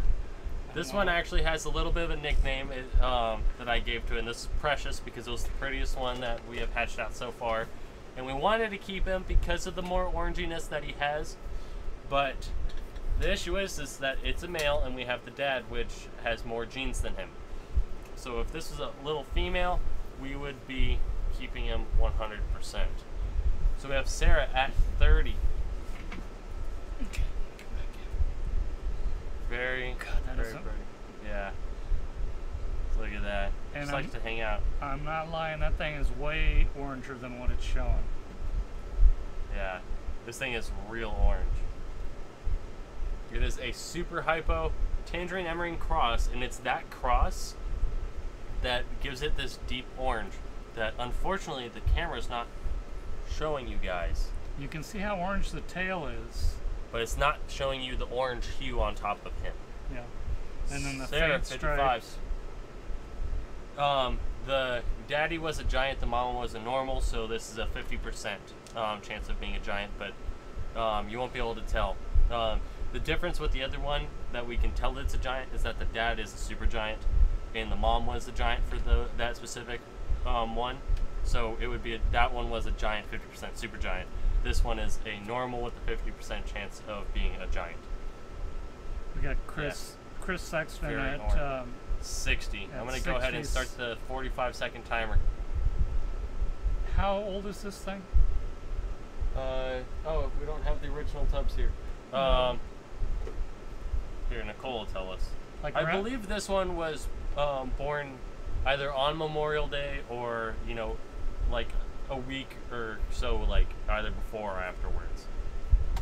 This one actually has a little bit of a nickname that I gave to it, and this is Precious because it was the prettiest one that we have hatched out so far. And we wanted to keep him because of the more oranginess that he has. But the issue is that it's a male and we have the dad, which has more genes than him. So if this was a little female, we would be keeping him 100%. So we have Sarah at 30. Okay, come back in. Very, God, that very is pretty. Yeah. So look at that. And Just likes to hang out. I'm not lying, that thing is way oranger than what it's showing. Yeah. This thing is real orange. It is a super hypo Tangerine Emerine cross, and it's that cross that gives it this deep orange that unfortunately the camera's not showing you guys. You can see how orange the tail is. But it's not showing you the orange hue on top of him. Yeah. And then the Sarah, faint stripes. 55s. The daddy was a giant, the mama was a normal, so this is a 50% chance of being a giant, but you won't be able to tell. The difference with the other one that we can tell that it's a giant is that the dad is a super giant, and the mom was a giant for that specific one. So it would be that one was a giant, 50% super giant. This one is a normal with a 50% chance of being a giant. We got Chris Sexton Very at 60. I'm going to go ahead and start the 45-second timer. How old is this thing? Oh, we don't have the original tubs here. Here, Nicole will tell us. Like I believe this one was born either on Memorial Day or, you know, like a week or so, like either before or afterwards.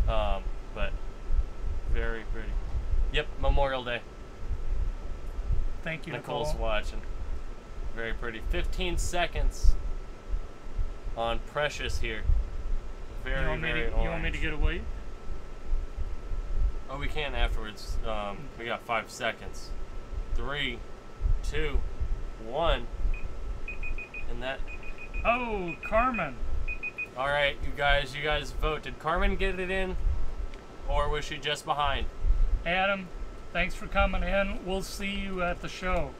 But very pretty. Yep, Memorial Day. Thank you, Nicole's Nicole. watching. Very pretty. 15 seconds on Precious here. Very, very orange. You want me to get a weight? Oh, we can afterwards. We got 5 seconds. 3, 2, 1. And that... Oh, Carmen. All right, you guys vote. Did Carmen get it in, or was she just behind? Adam, thanks for coming in. We'll see you at the show.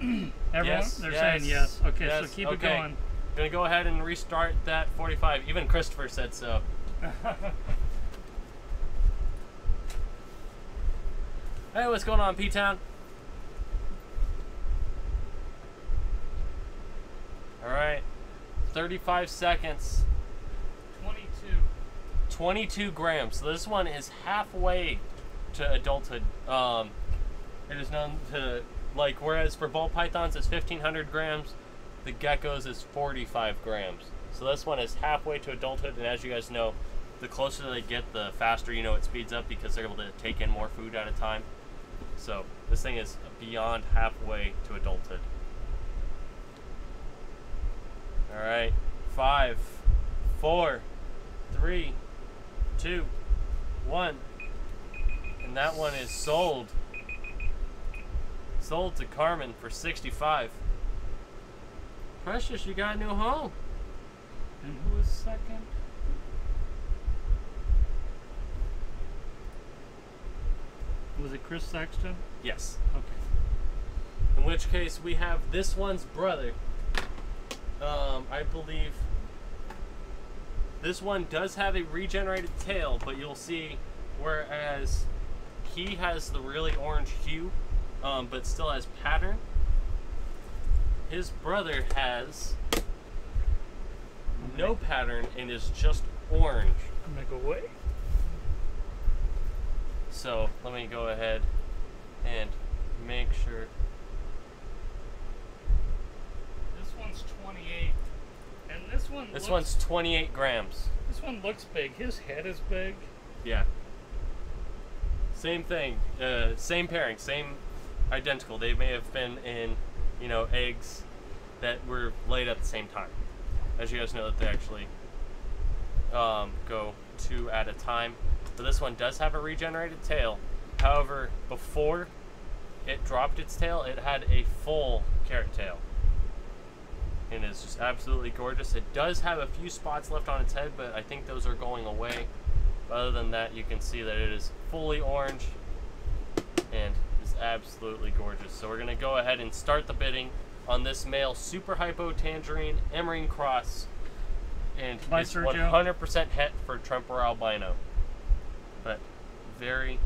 Everyone, Yes, they're yes, saying yes. Okay, yes, so keep it okay. going. Gonna go ahead and restart that 45. Even Christopher said so. Hey, what's going on, P-Town? All right, 35 seconds. 22 grams. So this one is halfway to adulthood. It is known to, like, whereas for ball pythons it's 1,500 grams, the geckos is 45 grams. So this one is halfway to adulthood, and as you guys know, the closer they get, the faster, you know, it speeds up because they're able to take in more food at a time. So this thing is beyond halfway to adulthood. All right, 5, 4, 3, 2, 1, and that one is sold. Sold to Carmen for 65. Precious, you got a new home. And who was second? Was it Chris Sexton? Yes. Okay. In which case we have this one's brother. I believe this one does have a regenerated tail, but you'll see whereas he has the really orange hue, but still has pattern, his brother has no pattern and is just orange. I'm gonna go away. So let me go ahead and make sure. This one's 28, and this one. This one's 28 grams. This one looks big. His head is big. Yeah. Same thing. Same pairing. Same identical. They may have been in, you know, eggs that were laid at the same time. As you guys know, that they actually go 2 at a time. So this one does have a regenerated tail. However, before it dropped its tail, it had a full carrot tail. And it's just absolutely gorgeous. It does have a few spots left on its head, but I think those are going away. Other than that, you can see that it is fully orange and is absolutely gorgeous. So we're going to go ahead and start the bidding on this male Super Hypo Tangerine Emerine cross. And it's 100% het for Tremper albino. But very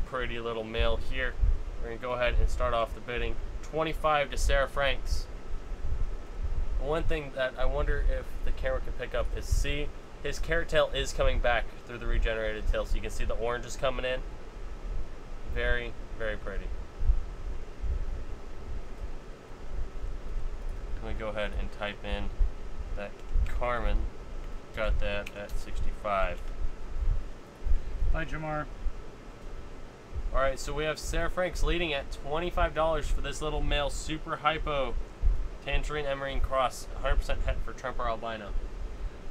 pretty little male here. We're going to go ahead and start off the bidding. 25 to Sarah Franks. One thing that I wonder if the camera can pick up is, see, his carrot tail is coming back through the regenerated tail, so you can see the orange is coming in. Very, very pretty. I'm going to go ahead and type in that Carmen got that at 65. Bye, Jamar. All right, so we have Sarah Franks leading at $25 for this little male super hypo Tangerine Emerine cross, 100% het for Tremper albino.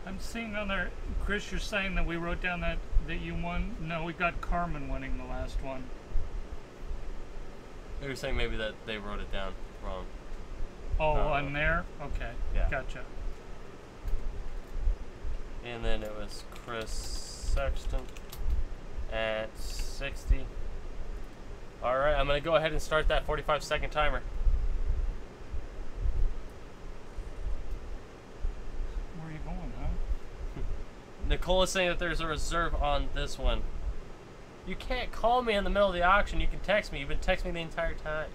I'm seeing on there, Chris, you're saying that we wrote down that you won. No, we got Carmen winning the last one. You were saying maybe that they wrote it down wrong. Oh, on there? Okay, yeah. Gotcha. And then it was Chris Sexton at 60. All right, I'm going to go ahead and start that 45-second timer. Where are you going, huh? Nicole is saying that there's a reserve on this one. You can't call me in the middle of the auction. You can text me. You've been texting me the entire time.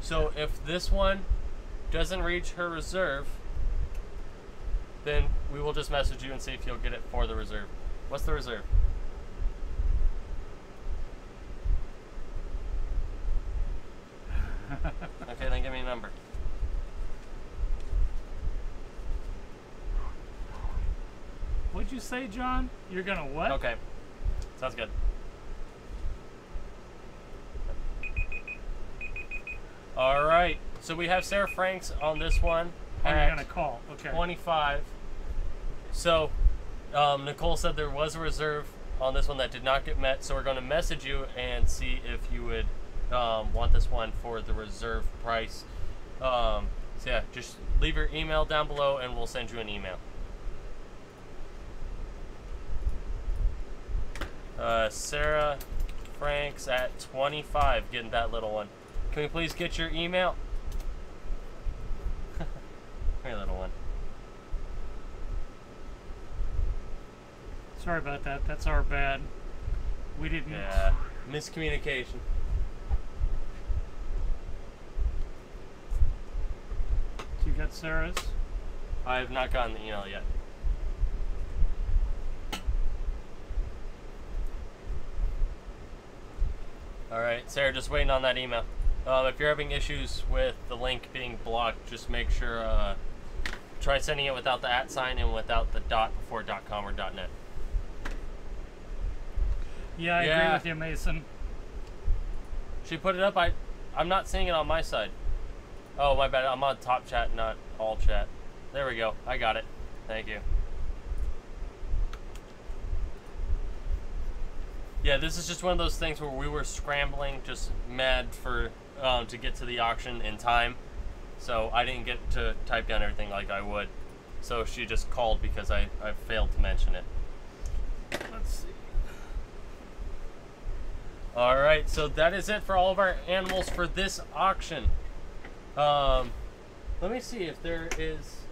So if this one doesn't reach her reserve, then we will just message you and see if you'll get it for the reserve. What's the reserve? Okay, then give me a number. What'd you say, John? You're gonna what? Okay, sounds good. All right, so we have Sarah Franks on this one. Oh, you're gonna call. Okay. 25. So Nicole said there was a reserve on this one that did not get met, so we're going to message you and see if you would want this one for the reserve price. So yeah, just leave your email down below and we'll send you an email. Sarah Franks at 25 getting that little one. Can we please get your email? Here, little one. Sorry about that. That's our bad. We didn't. Yeah, miscommunication. You got Sarah's? I have not gotten the email yet. Alright, Sarah, just waiting on that email. If you're having issues with the link being blocked, just make sure, try sending it without the @ sign and without the dot before .com or .net. Yeah, I agree with you, Mason. She put it up. I'm not seeing it on my side. Oh, my bad. I'm on top chat, not all chat. There we go. I got it. Thank you. Yeah, this is just one of those things where we were scrambling, just mad for to get to the auction in time. So I didn't get to type down everything like I would. So she just called because I failed to mention it. Let's see. Alright, so that is it for all of our animals for this auction. Let me see if there is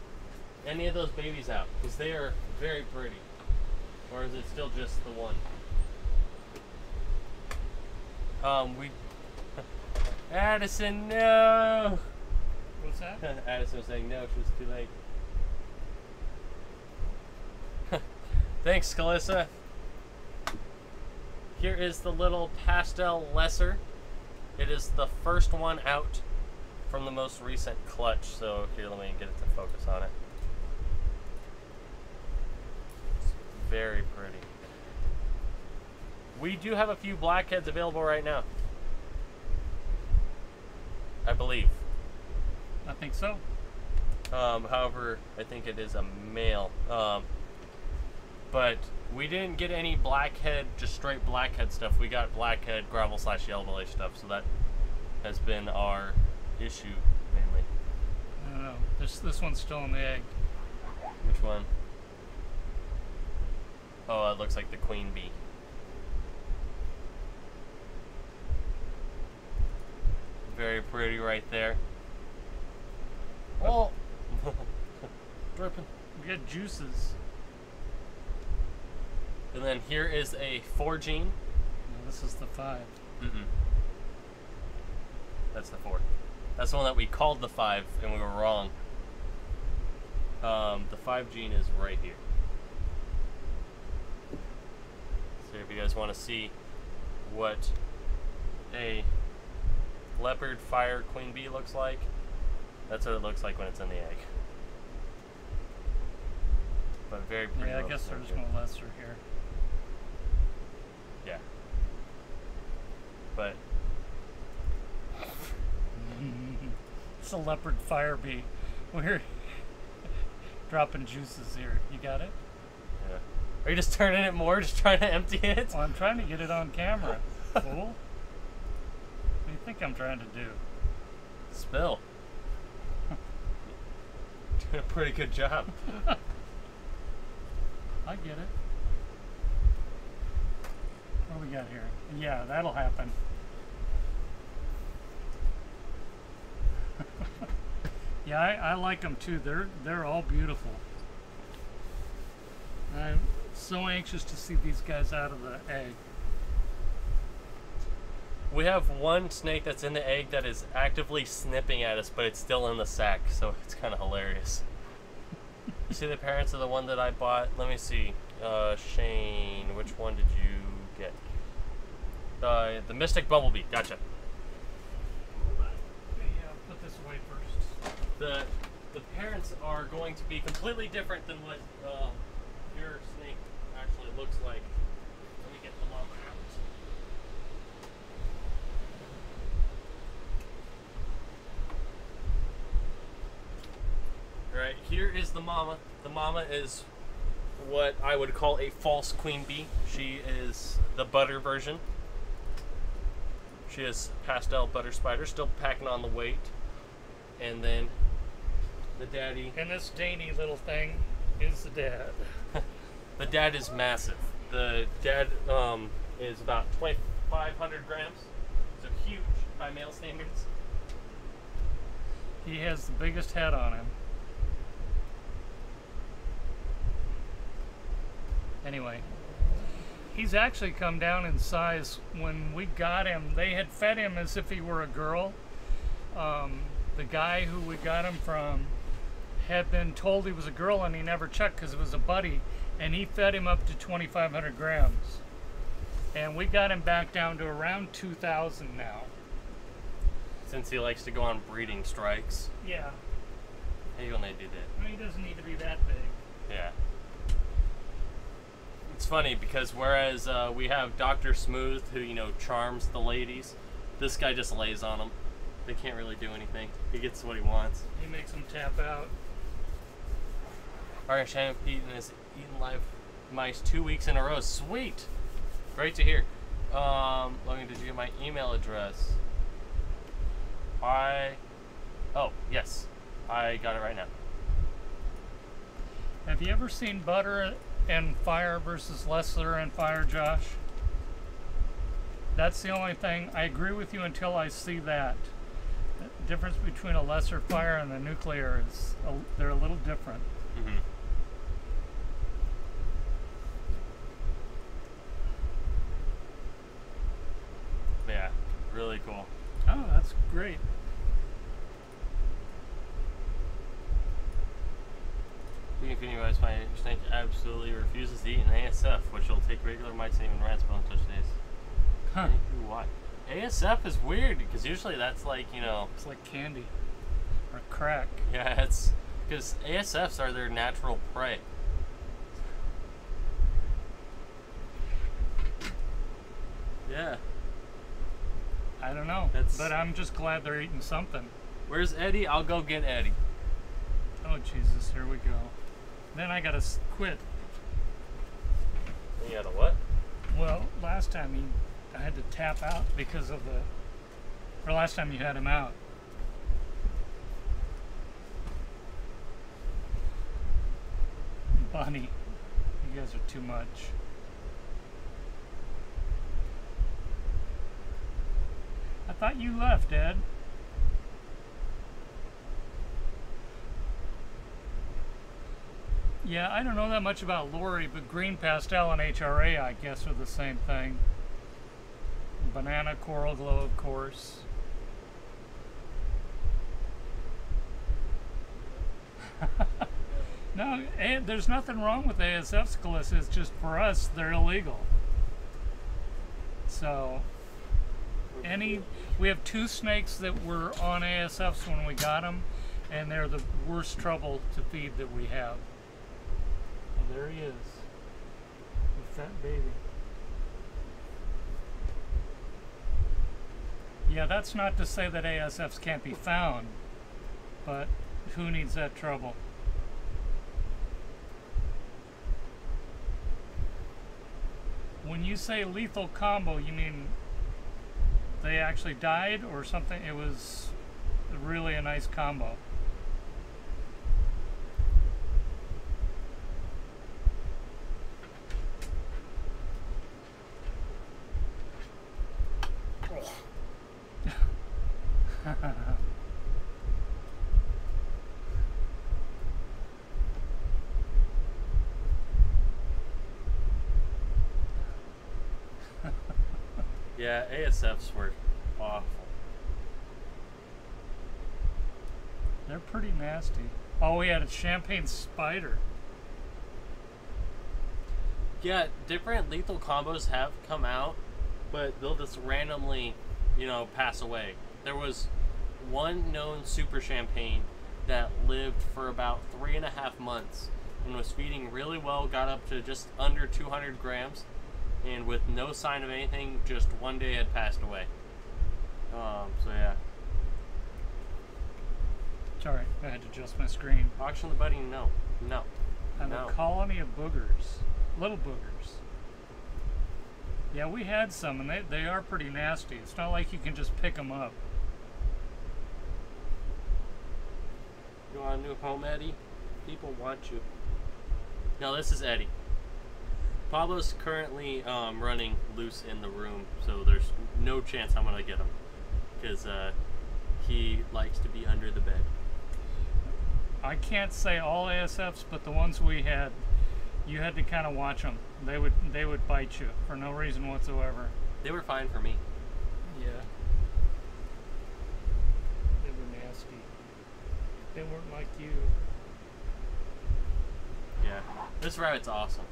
any of those babies out, because they are very pretty. Or is it still just the one? Addison, no! What's that? Addison was saying no, she was too late. Thanks, Calissa. Here is the little pastel lesser. It is the first one out from the most recent clutch. So here, let me get it to focus on it. It's very pretty. We do have a few blackheads available right now, I believe. I think so. However, I think it is a male. But we didn't get any blackhead, just straight blackhead stuff. We got blackhead, gravel / yellow belly stuff. So that has been our issue mainly. I don't know. This one's still in the egg. Which one? Oh, it looks like the queen bee. Very pretty right there. Oh! Dripping. We got juices. And then here is a 4 gene. No, this is the 5. That's the 4. That's the one that we called the 5 and we were wrong. The 5 gene is right here. So if you guys want to see what a leopard fire queen bee looks like, that's what it looks like when it's in the egg. very pretty. Yeah, I guess there's no lesser here. Yeah. But it's a leopard fire bee. We're dropping juices here. You got it? yeah. Are you just turning it more, just trying to empty it? Well, I'm trying to get it on camera. Fool. What do you think I'm trying to do? Spill. Doing a pretty good job. I get it. What do we got here? Yeah, that'll happen. Yeah, I like them too. They're all beautiful. I'm so anxious to see these guys out of the egg. We have one snake that's in the egg that is actively snipping at us, but it's still in the sack, so it's kind of hilarious. You see the parents of the one that I bought? Let me see. Shane, which one did you get? The Mystic Bumblebee. Gotcha. Let me put this away first. The parents are going to be completely different than what your snake actually looks like. Let me get the mama out. Alright, here is the mama. The mama is what I would call a false queen bee. She is the butter version. She is pastel butter spider, still packing on the weight. And then the daddy. And this dainty little thing is the dad. The dad is massive. The dad is about 2,500 grams. So huge by male standards. He has the biggest head on him. Anyway, he's actually come down in size. When we got him, they had fed him as if he were a girl. The guy who we got him from had been told he was a girl, and he never checked because it was a buddy, and he fed him up to 2,500 grams. And we got him back down to around 2,000 now. Since he likes to go on breeding strikes. Yeah. Hey, when they do that. I mean, he doesn't need to be that big. Yeah. It's funny because whereas we have Dr. Smooth, who, you know, charms the ladies, this guy just lays on them. They can't really do anything. He gets what he wants. He makes them tap out. Our Shannon Pete has eaten live mice 2 weeks in a row. Sweet! Great to hear. Logan, did you get my email address? Oh, yes. I got it right now. Have you ever seen butter and fire versus lesser and fire, Josh? That's the only thing. I agree with you until I see that. The difference between a lesser fire and the nuclear is they're a little different. Mm-hmm. Yeah, really cool. Oh, that's great. You can realize my snake absolutely refuses to eat an ASF, which will take regular mites and even rats on such days. Huh. Thank you, why? ASF is weird because usually that's like, you know. It's like candy or crack. Yeah, it's because ASFs are their natural prey. Yeah. I don't know, but I'm just glad they're eating something. Where's Eddie? I'll go get Eddie. Oh, Jesus, here we go. Then I gotta quit. You gotta what? Well, last time I had to tap out because of or last time you had him out. Bunny, you guys are too much. I thought you left, Ed. Yeah, I don't know that much about Lori, but green pastel and HRA, I guess, are the same thing. Banana coral glow, of course. No, there's nothing wrong with ASFs, Calissa. It's just for us, they're illegal. So, we have 2 snakes that were on ASFs when we got them, and they're the worst trouble to feed that we have. There he is. With that baby. Yeah, that's not to say that ASFs can't be found, but who needs that trouble? When you say lethal combo, you mean they actually died or something? It was really a nice combo. Yeah, ASFs were awful. They're pretty nasty. Oh, we had a champagne spider. Yeah, different lethal combos have come out, but they'll just randomly, you know, pass away. There was one known super champagne that lived for about 3.5 months and was feeding really well, got up to just under 200 grams, and with no sign of anything, just one day had passed away. So yeah. Sorry, I had to adjust my screen. Auction the buddy, no. No. And No. a colony of boogers. Little boogers. Yeah, we had some, and they are pretty nasty. It's not like you can just pick them up. You want a new home, Eddie? People want you. No, this is Eddie. Pablo's currently running loose in the room, so there's no chance I'm gonna get him, because he likes to be under the bed. I can't say all ASFs, but the ones we had, you had to kind of watch them. They would bite you for no reason whatsoever. They were fine for me. Yeah. They were nasty. They weren't like you. Yeah, this rabbit's awesome.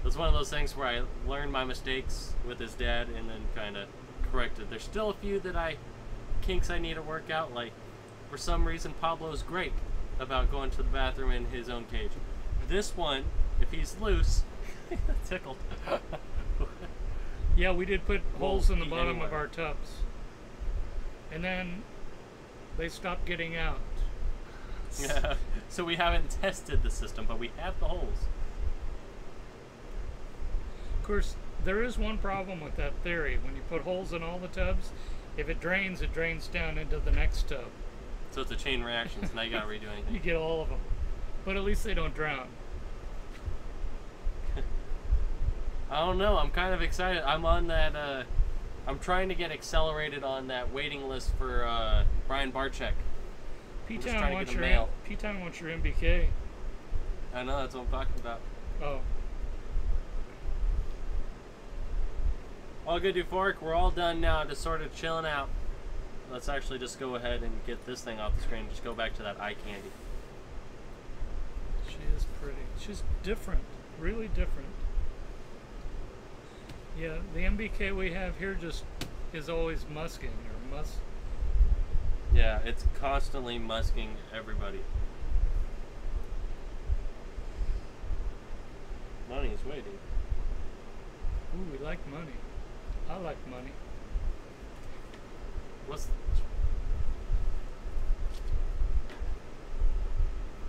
It's one of those things where I learned my mistakes with his dad and then kind of corrected. There's still a few kinks I need to work out. Like, for some reason, Pablo's great about going to the bathroom in his own cage. This one, if he's loose, tickled. Yeah, we did put holes in the eat bottom of anywhere. our tubs. And then they stopped getting out. Yeah. So we haven't tested the system, but we have the holes. Of course, there is one problem with that theory. When you put holes in all the tubs, if it drains down into the next tub. So it's a chain reaction, so now you gotta redo You anything. get all of them. But at least they don't drown. I don't know, I'm kind of excited. I'm on that, I'm trying to get accelerated on that waiting list for Brian Barczyk. just P-Town trying to wants get a your mail. P-Town wants your MBK. I know, that's what I'm talking about. Oh. All good, Euphoric. We're all done now, just sort of chilling out. Let's actually just go ahead and get this thing off the screen. Just go back to that eye candy. She is pretty. She's different. Really different. Yeah, the MBK we have here just is always musking or Yeah, it's constantly musking everybody. Money's waiting. Ooh, we like money. I like money. What's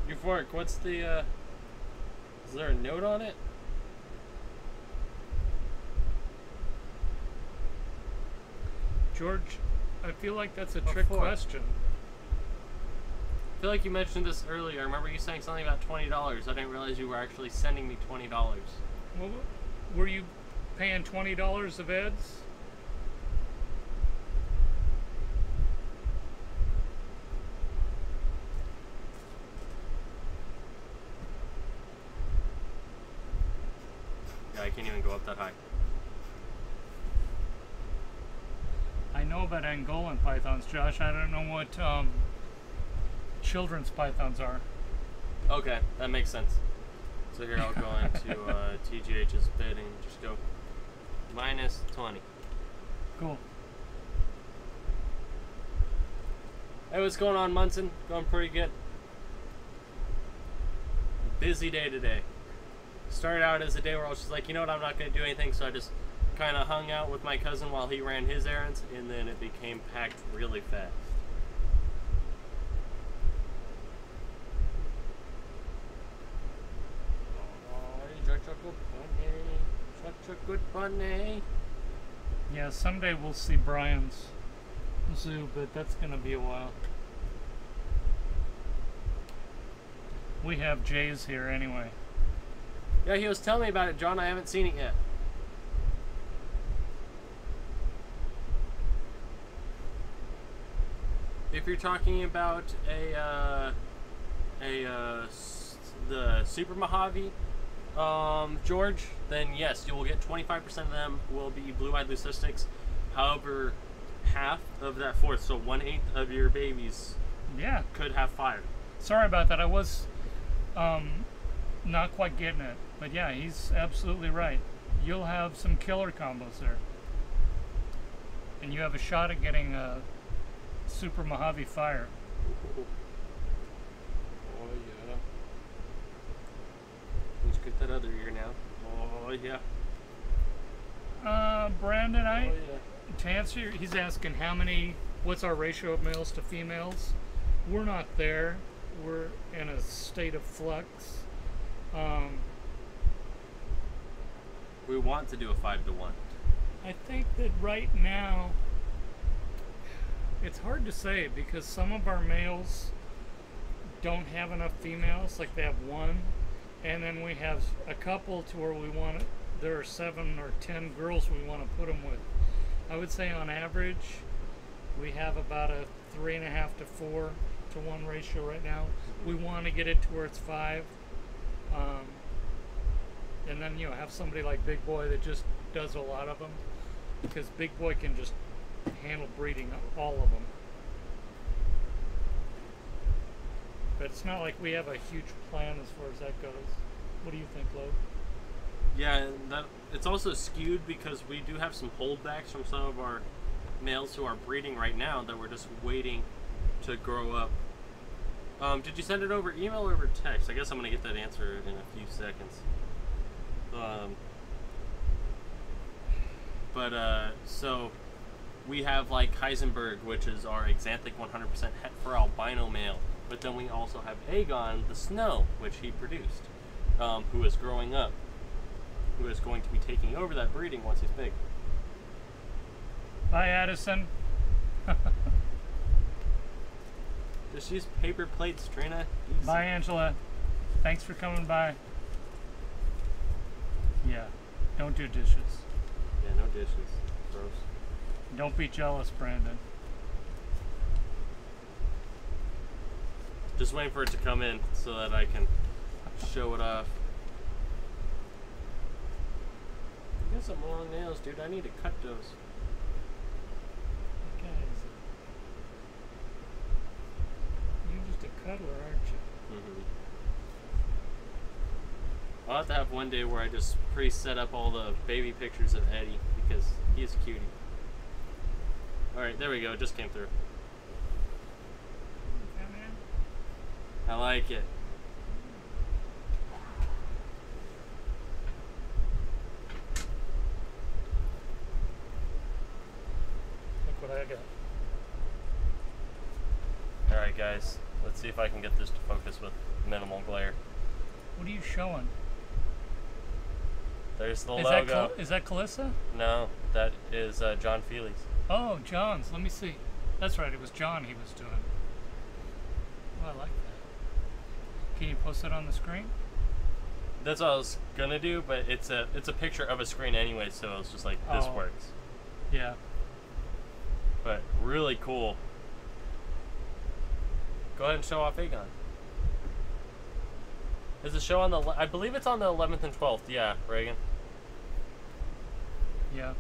Euphoric, what's the is there a note on it? George, I feel like that's a trick for? question. I feel like you mentioned this earlier. I remember you saying something about $20. I didn't realize you were actually sending me $20. Well, were you paying $20 of eds? Yeah, I can't even go up that high. I know about Angolan pythons, Josh. I don't know what children's pythons are. Okay, that makes sense. So here I'll go into TGH's bid and just go minus 20. Cool. Hey, what's going on, Munson? Going pretty good. busy day today. Started out as a day where I was just like, you know what, I'm not going to do anything, so I just kind of hung out with my cousin while he ran his errands, and then it became packed really fast. Such a good bunny. Such a good bunny. Yeah, someday we'll see Brian's zoo, but that's going to be a while. We have Jay's here anyway. Yeah, he was telling me about it, John. I haven't seen it yet. If you're talking about the Super Mojave, George, then yes, you will get 25% of them will be blue-eyed leucistics. However, half of that fourth, so 1/8 of your babies, could have fire. Sorry about that. I was not quite getting it, but yeah, he's absolutely right. You'll have some killer combos there, and you have a shot at getting a Super Mojave fire. Oh yeah. Let's get that other ear now. Oh yeah. Brandon, Oh yeah. to answer, he's asking what's our ratio of males to females? We're not there. We're in a state of flux. We want to do a 5-to-1. I think that right now, it's hard to say because some of our males don't have enough females, like they have one, and then we have a couple to where there are 7 or 10 girls we want to put them with. I would say on average, we have about a 3.5 to 4 to 1 ratio right now. We want to get it to where it's 5. And then, have somebody like Big Boy that just does a lot of them, because Big Boy can just handle breeding all of them. But it's not like we have a huge plan as far as that goes. What do you think, Lo? Yeah, it's also skewed because we do have some holdbacks from some of our males who are breeding right now that we're just waiting to grow up. Did you send it over email or over text? I guess I'm going to get that answer in a few seconds. So we have like Heisenberg, which is our Xanthic 100% het for albino male, but then we also have Aegon the Snow, which he produced, who is growing up, who is going to be taking over that breeding once he's big. Bye, Addison. Just use paper plates, Trina. Easy. Bye, Angela. Thanks for coming by. Yeah, don't do dishes. Yeah, no dishes. Gross. Don't be jealous, Brandon. Just waiting for it to come in so that I can show it off. You got some long nails, dude. I need to cut those. Guys, you're just a cuddler, aren't you? Mm-hmm. I'll have to have one day where I just pre-set up all the baby pictures of Eddie because he's a cutie. Alright, there we go. It just came through. I like it. Look what I got. Alright guys, let's see if I can get this to focus with minimal glare. What are you showing? There's the logo. Is that Calissa? No, that is John Feely's. Oh, John's. Let me see. That's right, it was John he was doing. Oh, I like that. Can you post it on the screen? That's what I was gonna do, but it's a picture of a screen anyway, so it's just like this works. Yeah. But really cool. Go ahead and show off Aegon. Is the show on the? I believe it's on the 11th and 12th. Yeah, Reagan. Yeah.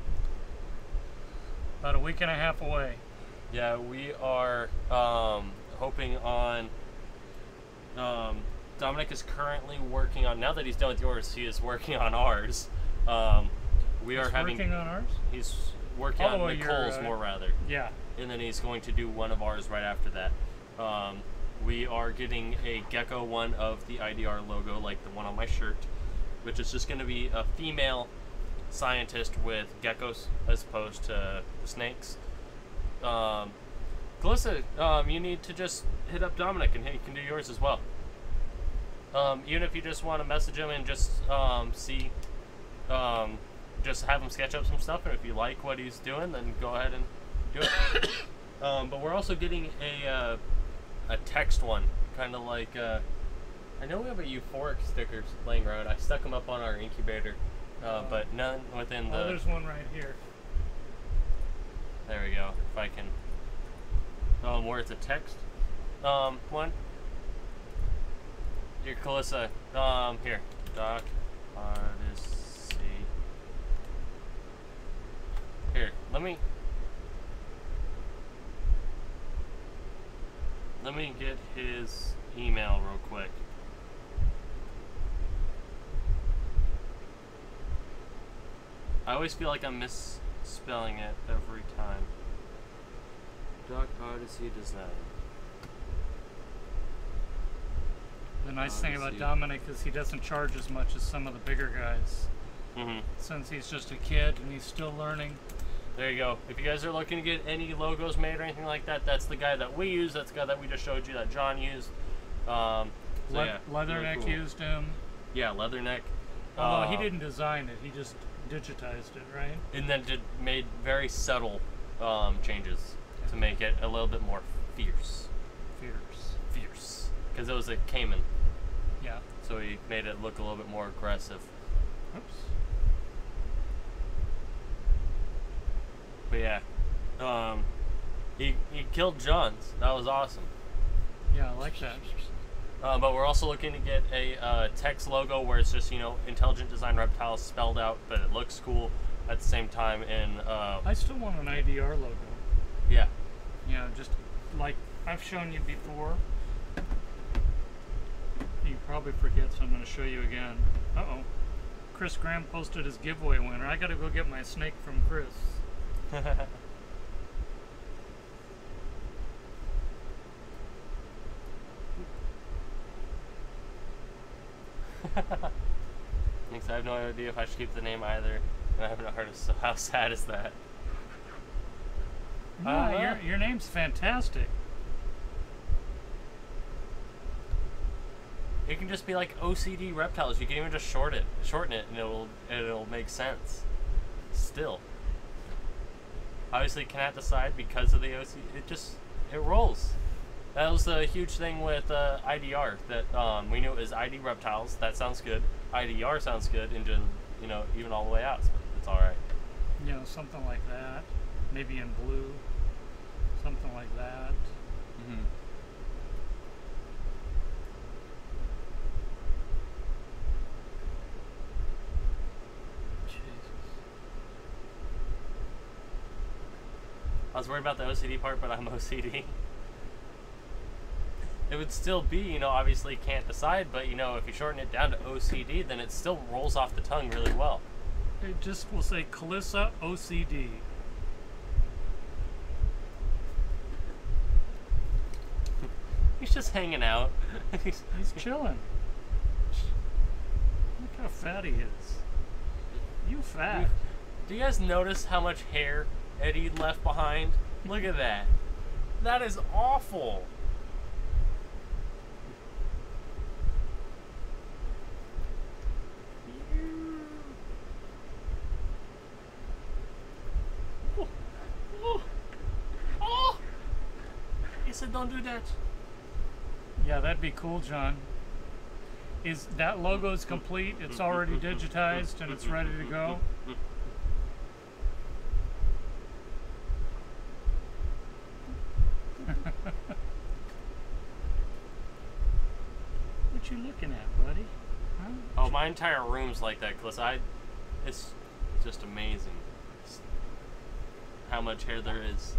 About a week and a half away. Yeah, we are hoping on. Dominic is currently working on. Now that he's done with yours, he is working on ours. We are working on ours. He's working on Nicole's more rather. Yeah. And then he's going to do one of ours right after that. we are getting a gecko one of the IDR logo, like the one on my shirt, which is just going to be a female scientist with geckos as opposed to the snakes. Calissa, you need to just hit up Dominic and he can do yours as well. Even if you just want to message him and just see, just have him sketch up some stuff, and if you like what he's doing, then go ahead and do it. But we're also getting a text one, kind of like, I know we have a euphoric stickers laying around. I stuck them up on our incubator, but none within the... Oh, there's one right here. There we go, if I can... where it's a text one. Here, Calissa, here, Doc, Artist, C. Here, let me get his email real quick. I always feel like I'm misspelling it every time. Doc Odyssey Design. The nice thing about Dominic is he doesn't charge as much as some of the bigger guys. Mm-hmm. Since he's just a kid and he's still learning. There you go. If you guys are looking to get any logos made or anything like that, that's the guy that we use. That's the guy that we just showed you that John used. So yeah, Leatherneck really cool. used him. Yeah, Leatherneck. Although he didn't design it, he just digitized it, right? And then made very subtle changes to make it a little bit more fierce. Fierce. Because it was a Cayman. Yeah. So he made it look a little bit more aggressive. Oops. But yeah, he killed John's. That was awesome. Yeah, I like that. But we're also looking to get a text logo where it's just, you know, Intelligent Design Reptiles spelled out, but it looks cool at the same time. And I still want an IDR logo. Yeah. You know, just like I've shown you before. You probably forget, so I'm going to show you again. Uh-oh. Chris Graham posted his giveaway winner. I got to go get my snake from Chris. Thanks. I have no idea if I should keep the name either, and I haven't heard of. So how sad is that? No, your name's fantastic. It can just be like OCD Reptiles. You can even just shorten it, and it'll make sense. Still, obviously, cannot decide because of the OCD. It rolls. That was a huge thing with IDR. That we knew it was ID Reptiles. That sounds good. IDR sounds good, and just, you know, even all the way out, so it's all right. You know, something like that. Maybe in blue. Something like that. Mm-hmm. I was worried about the OCD part, but I'm OCD. It would still be, you know, obviously can't decide, but, you know, if you shorten it down to OCD, then it still rolls off the tongue really well. It just will say Calissa OCD. He's just hanging out. He's chilling. Look how fat he is. You fat. Do you guys notice how much hair Eddie left behind? Look at that. That is awful. Oh! He said don't do that. Yeah, that'd be cool, John. Is that logo's complete? It's already digitized and it's ready to go? What you looking at, buddy? Huh? Oh, my entire room's like that, Cliss. It's just amazing how much hair there is.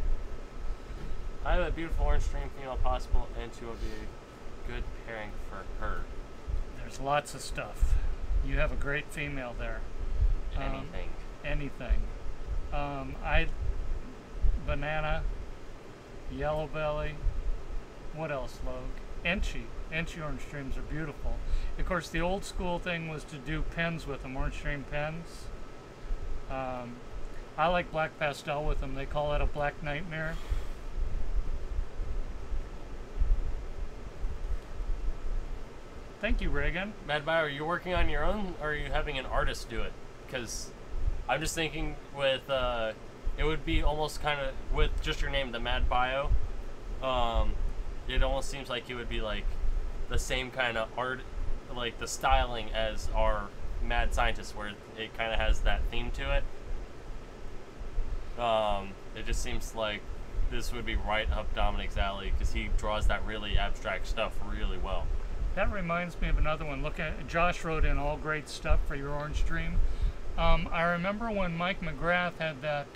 I have a beautiful orange string female possible, and she will be a good pairing for her. There's lots of stuff. You have a great female there. Anything. Banana, yellow belly. What else, Logue? Enchi orange streams are beautiful. Of course, the old school thing was to do pens with them, orange stream pens. I like black pastel with them. They call it a black nightmare. Thank you, Reagan. Mad Bio, are you working on your own, or are you having an artist do it? Because I'm just thinking with, it would be almost kind of, with just your name, the Mad Bio, it almost seems like it would be like the same kind of art, like the styling as our Mad Scientist, where it kind of has that theme to it. It just seems like this would be right up Dominic's alley, because he draws that really abstract stuff really well. That reminds me of another one. Look at Josh wrote in all great stuff for your orange dream. I remember when Mike McGrath had that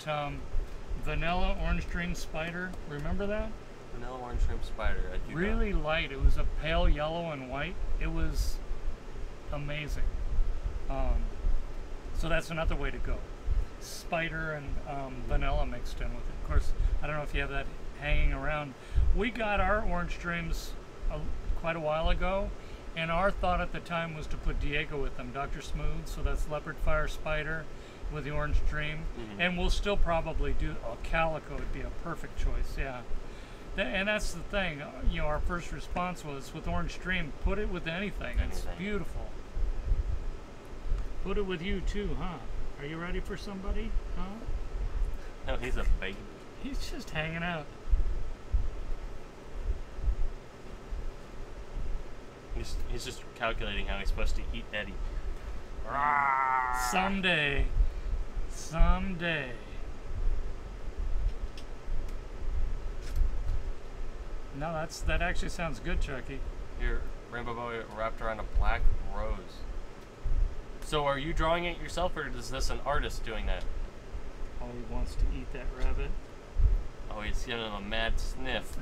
vanilla orange dream spider. Remember that? Vanilla orange dream spider. I do really not. Light. It was a pale yellow and white. It was amazing. So that's another way to go. Spider and vanilla mixed in with it. Of course, I don't know if you have that hanging around. We got our orange dreams quite a while ago, and our thought at the time was to put Diego with them, Dr. Smooth, so that's leopard fire spider with the orange dream. And we'll still probably do calico would be a perfect choice. Yeah, and that's the thing, you know, our first response was with orange dream, put it with anything. It's beautiful. Put it with you too, huh? Are you ready for somebody? Huh? No, he's a baby. He's just hanging out. He's just calculating how he's supposed to eat Eddie. Someday. Someday. No, that actually sounds good, Chucky. Here, Rainbow Boy wrapped around a black rose. So are you drawing it yourself, or is this an artist doing that? Oh, he wants to eat that rabbit. Oh, he's getting a mad sniff.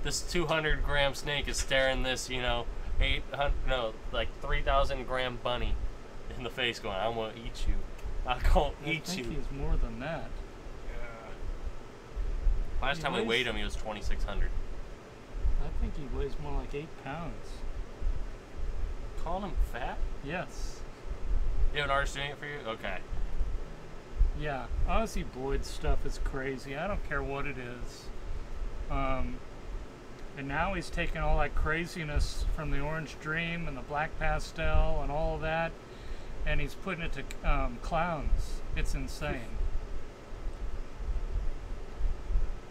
This 200-gram snake is staring this, you know, 3,000 gram bunny in the face, going, "I'm gonna eat you. I'm gonna eat you." I think he's more than that. Yeah. Last time we weighed him, he was 2,600. I think he weighs more like 8 pounds. Calling him fat? Yes. You have an artist doing it for you? Okay. Yeah, Ozzy Boyd's stuff is crazy. I don't care what it is. And now he's taking all that craziness from the Orange Dream and the Black Pastel and all of that, and he's putting it to clowns. It's insane.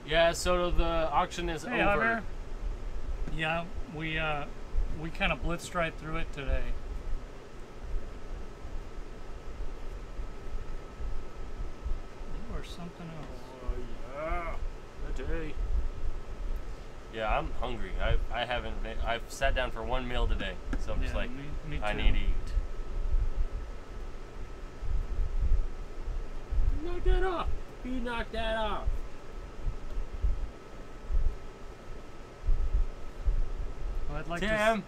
Yeah, so the auction is over. Hunter. Yeah, we kind of blitzed right through it today. Or something else. Oh yeah, today. Yeah, I'm hungry. I haven't. I've sat down for one meal today, so I'm just like, me I too. need to eat. Knock that off. You knocked that off. Well, I'd like Tim.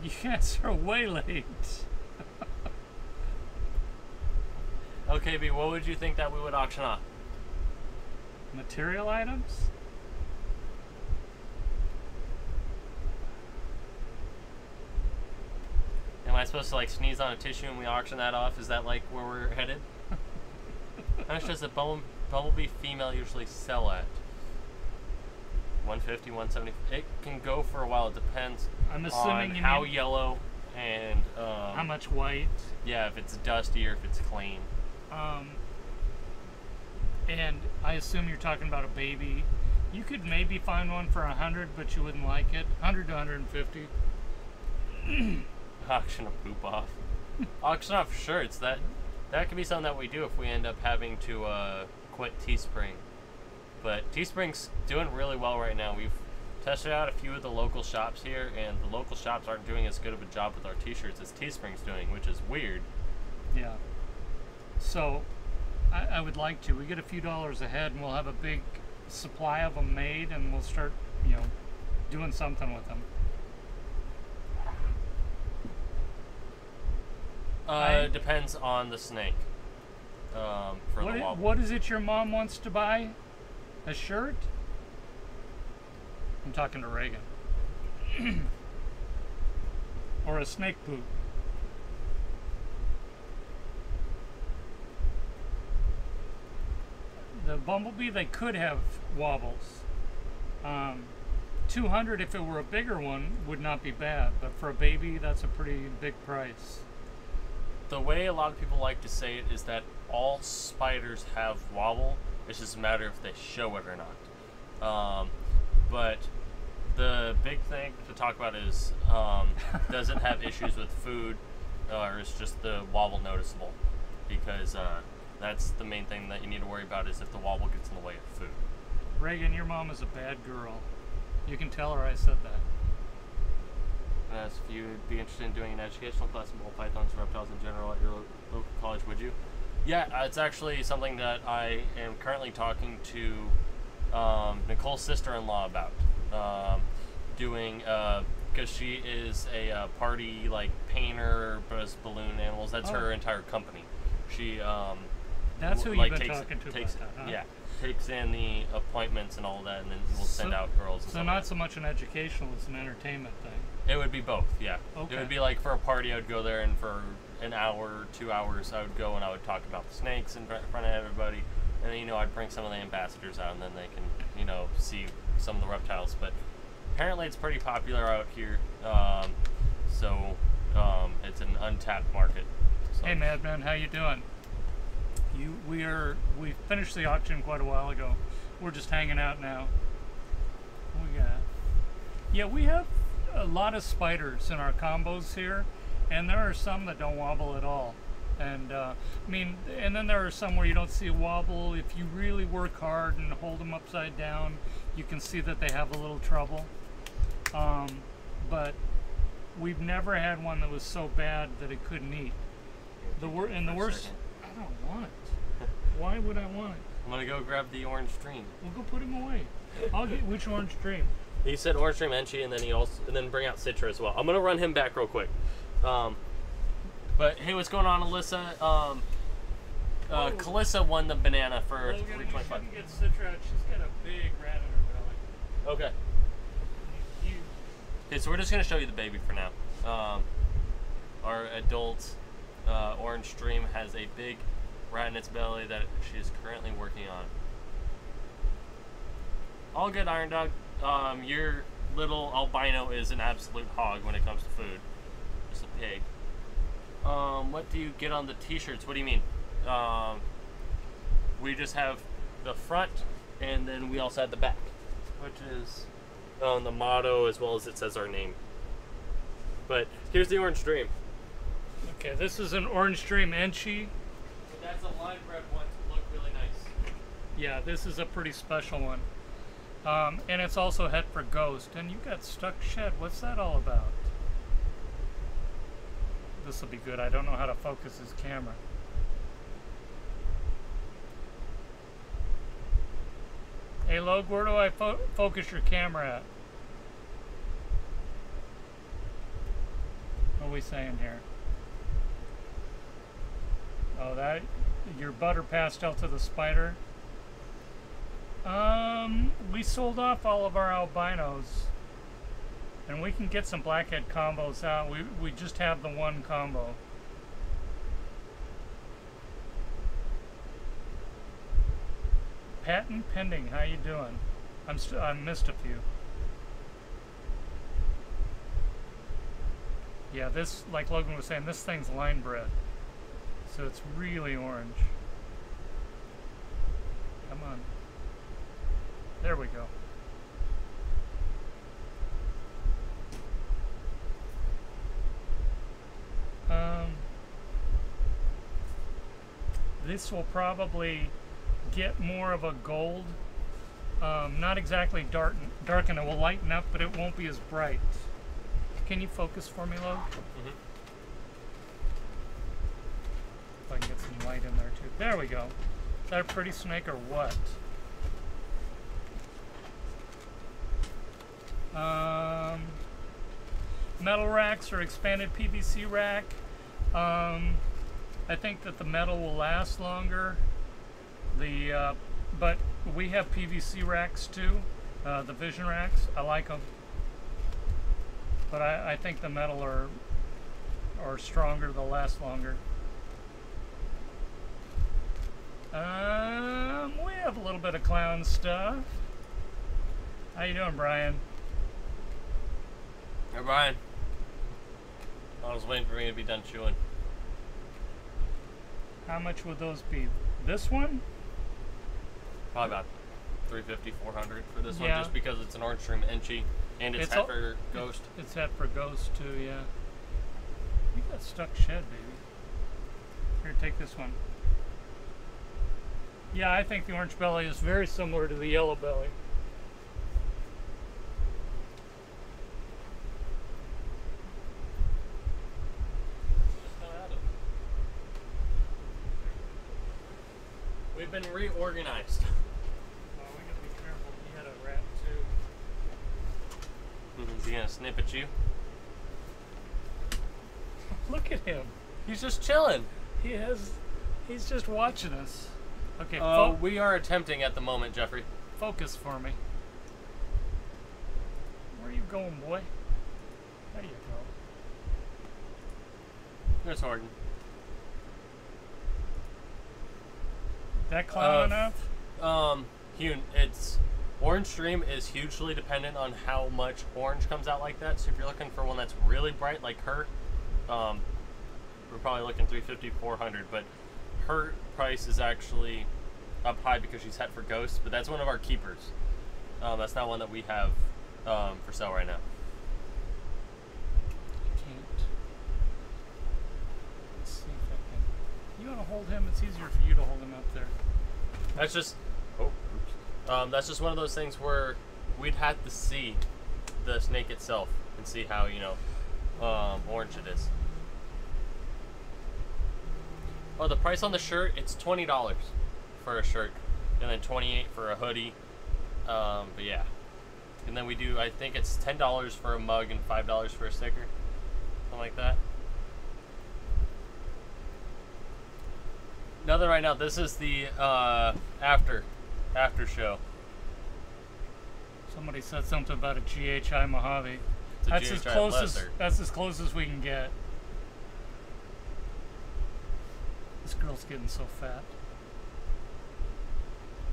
You guys are way late. Okay, B, what would you think that we would auction off? Material items? Am I supposed to like sneeze on a tissue and we auction that off? Is that like where we're headed? How much does a bumblebee female usually sell at? 150, 170. It can go for a while. It depends I'm assuming on you how mean yellow and how much white. Yeah, if it's dusty or if it's clean. And I assume you're talking about a baby. You could maybe find one for 100, but you wouldn't like it. 100 to 150. Auction a poop off. Auction off shirts. That could be something that we do if we end up having to quit Teespring. But Teespring's doing really well right now. We've tested out a few of the local shops here, and the local shops aren't doing as good of a job with our t-shirts as Teespring's doing, which is weird. Yeah. So, I would like to. We get a few dollars ahead, and we'll have a big supply of them made, and we'll start, you know, doing something with them. Depends on the snake. For the wobble. What is it your mom wants to buy? A shirt? I'm talking to Reagan. Or a snake boot. The Bumblebee, they could have wobbles. 200 if it were a bigger one would not be bad, but for a baby that's a pretty big price. The way a lot of people like to say it is that all spiders have wobble. It's just a matter if they show it or not. But the big thing to talk about is does it have issues with food, or is just the wobble noticeable? Because that's the main thing that you need to worry about, is if the wobble gets in the way of food. Reagan, your mom is a bad girl. You can tell her I said that. If you would be interested in doing an educational class in ball pythons and reptiles in general at your local college, would you? Yeah, it's actually something that I am currently talking to Nicole's sister-in-law about. Doing, because she is a party like painter, does balloon animals. That's her entire company. She that's who you've been talking to about that, huh? Yeah, takes in the appointments and all that, and then we'll send out girls. So not so much an educational as an entertainment thing. It would be both, yeah. Okay. It would be like for a party, I would go there, and for an hour, 2 hours, I would go and I would talk about the snakes in front of everybody, and then, I'd bring some of the ambassadors out, and then they can, see some of the reptiles. But apparently it's pretty popular out here, so it's an untapped market. So. Hey Madman, how you doing? We finished the auction quite a while ago. We're just hanging out now. What we got? Yeah, we have a lot of spiders in our combos here, and there are some that don't wobble at all. And and then there are some where you don't see a wobble. If you really work hard and hold them upside down, you can see that they have a little trouble. But we've never had one that was so bad that it couldn't eat. The worst. I don't want it. Why would I want it? I'm gonna go grab the orange stream. We'll go put him away. I'll get which orange stream. He said orange stream Enchi, and then bring out Citra as well. I'm gonna run him back real quick. But hey, what's going on, Alyssa? Kalissa won the banana for $3.25. You shouldn't get Citra out. She's got a big rat in her belly. Okay. Okay, so we're just gonna show you the baby for now. Our adult orange stream has a big rat in its belly that she is currently working on. All good, Iron Dog. Your little albino is an absolute hog when it comes to food. Just a pig. What do you get on the t-shirts? What do you mean? We just have the front, and then we also have the back, which is the motto as well as it says our name. But here's the orange stream. Okay, this is an orange stream Enchi. That's a line bred one to look really nice. Yeah, this is a pretty special one. And it's also het for Ghost. And you got stuck shed. What's that all about? This will be good. I don't know how to focus his camera. Hey, Log, where do I focus your camera at? What are we saying here? Oh, that your butter pastel to the spider. We sold off all of our albinos, and we can get some blackhead combos out. We just have the one combo. Patent pending. How you doing? I missed a few. Yeah, this, like Logan was saying, this thing's line bred. So it's really orange. Come on. There we go. This will probably get more of a gold. Not exactly dark, and it will lighten up, but it won't be as bright. Can you focus for me, Lo? Mm-hmm. If I can get some light in there too. There we go. Is that a pretty snake or what? Metal racks or expanded PVC rack. I think that the metal will last longer. But we have PVC racks too. The vision racks. I like them. But I think the metal are stronger, they'll last longer. We have a little bit of clown stuff. How you doing, Brian? Hey, Brian. I was waiting for me to be done chewing. How much would those be? This one? Probably about $350, $400 for this one, Yeah. just because it's an orange stream Enchi and it's hat for Ghost. It's hat for Ghost too, yeah. You got stuck shed, baby. Here, take this one. Yeah, I think the orange belly is very similar to the yellow belly. We've been reorganized. Oh, we gotta be careful. He had a rat too. Is he gonna snip at you? Look at him. He's just chilling. He's just watching us. Okay, we are attempting at the moment, Jeffrey. Focus for me. Where are you going, boy? There you go. There's Horton. That clown enough? It's orange stream is hugely dependent on how much orange comes out like that. So if you're looking for one that's really bright like her, we're probably looking $350, $400. But her price is actually up high because she's het for Ghost. But that's one of our keepers. That's not one that we have for sale right now. I can't. Let's see if I can. You want to hold him? It's easier for you to hold him up there. That's just. Oh, oops. That's just one of those things where we'd have to see the snake itself and see how orange it is. Oh, the price on the shirt, it's $20 for a shirt, and then $28 for a hoodie. But yeah, and then we do. I think it's $10 for a mug and $5 for a sticker, something like that. Nothing right now. This is the after show. Somebody said something about a GHI Mojave. It's a That's GHI as close Lesser. that's as close as we can get. This girl's getting so fat.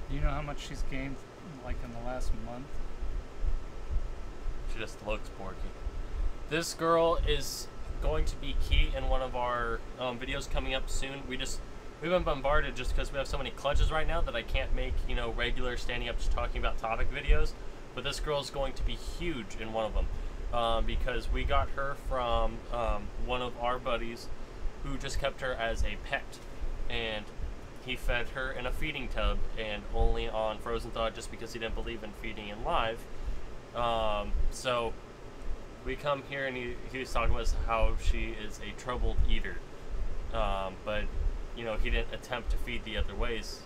Do you know how much she's gained, like, in the last month? She just looks porky. This girl is going to be key in one of our videos coming up soon. We've been bombarded just because we have so many clutches right now that I can't make, regular standing up just talking about topic videos. But this girl is going to be huge in one of them because we got her from one of our buddies who just kept her as a pet. And he fed her in a feeding tub and only on frozen thaw just because he didn't believe in feeding in live. So we come here and he was talking about how she is a troubled eater. But he didn't attempt to feed the other ways.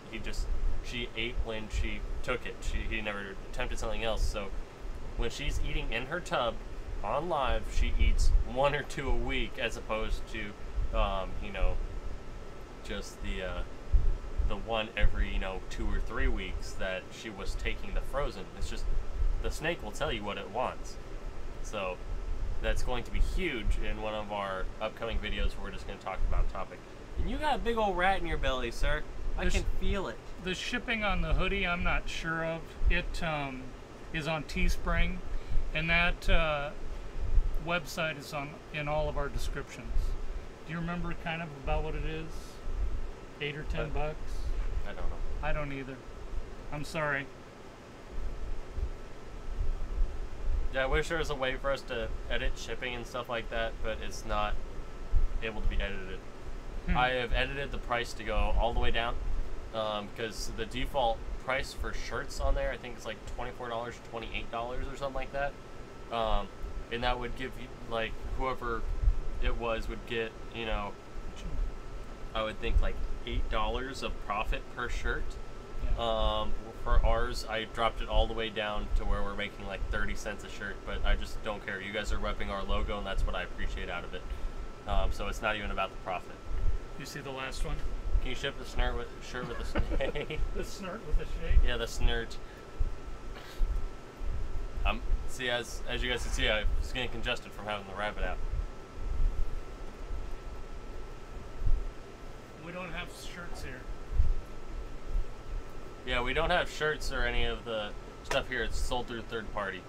She ate when she took it. He never attempted something else. So when she's eating in her tub on live, she eats 1 or 2 a week as opposed to, just the one every 2 or 3 weeks that she was taking the frozen. It's just the snake will tell you what it wants. So that's going to be huge in one of our upcoming videos where we're just going to talk about a topic. And you got a big old rat in your belly, sir. I can feel it. The shipping on the hoodie, I'm not sure of. It is on Teespring, and that website is in all of our descriptions. Do you remember kind of about what it is? 8 or 10 bucks? I don't know. I don't either. I'm sorry. Yeah, I wish there was a way for us to edit shipping and stuff like that, but it's not able to be edited. I have edited the price to go all the way down because the default price for shirts on there, I think it's like $24, $28 or something like that. And that would give you, like, whoever it was would get, I would think like $8 of profit per shirt. Yeah. For ours, I dropped it all the way down to where we're making like 30 cents a shirt, but I just don't care. You guys are repping our logo, and that's what I appreciate out of it. So it's not even about the profit. You see the last one? Can you ship the shirt with the snake? The snort with the shake? Yeah, the snort. See, as you guys can see, I'm just getting congested from having the rabbit out. We don't have shirts here. Yeah, we don't have shirts or any of the stuff here. It's sold through third party.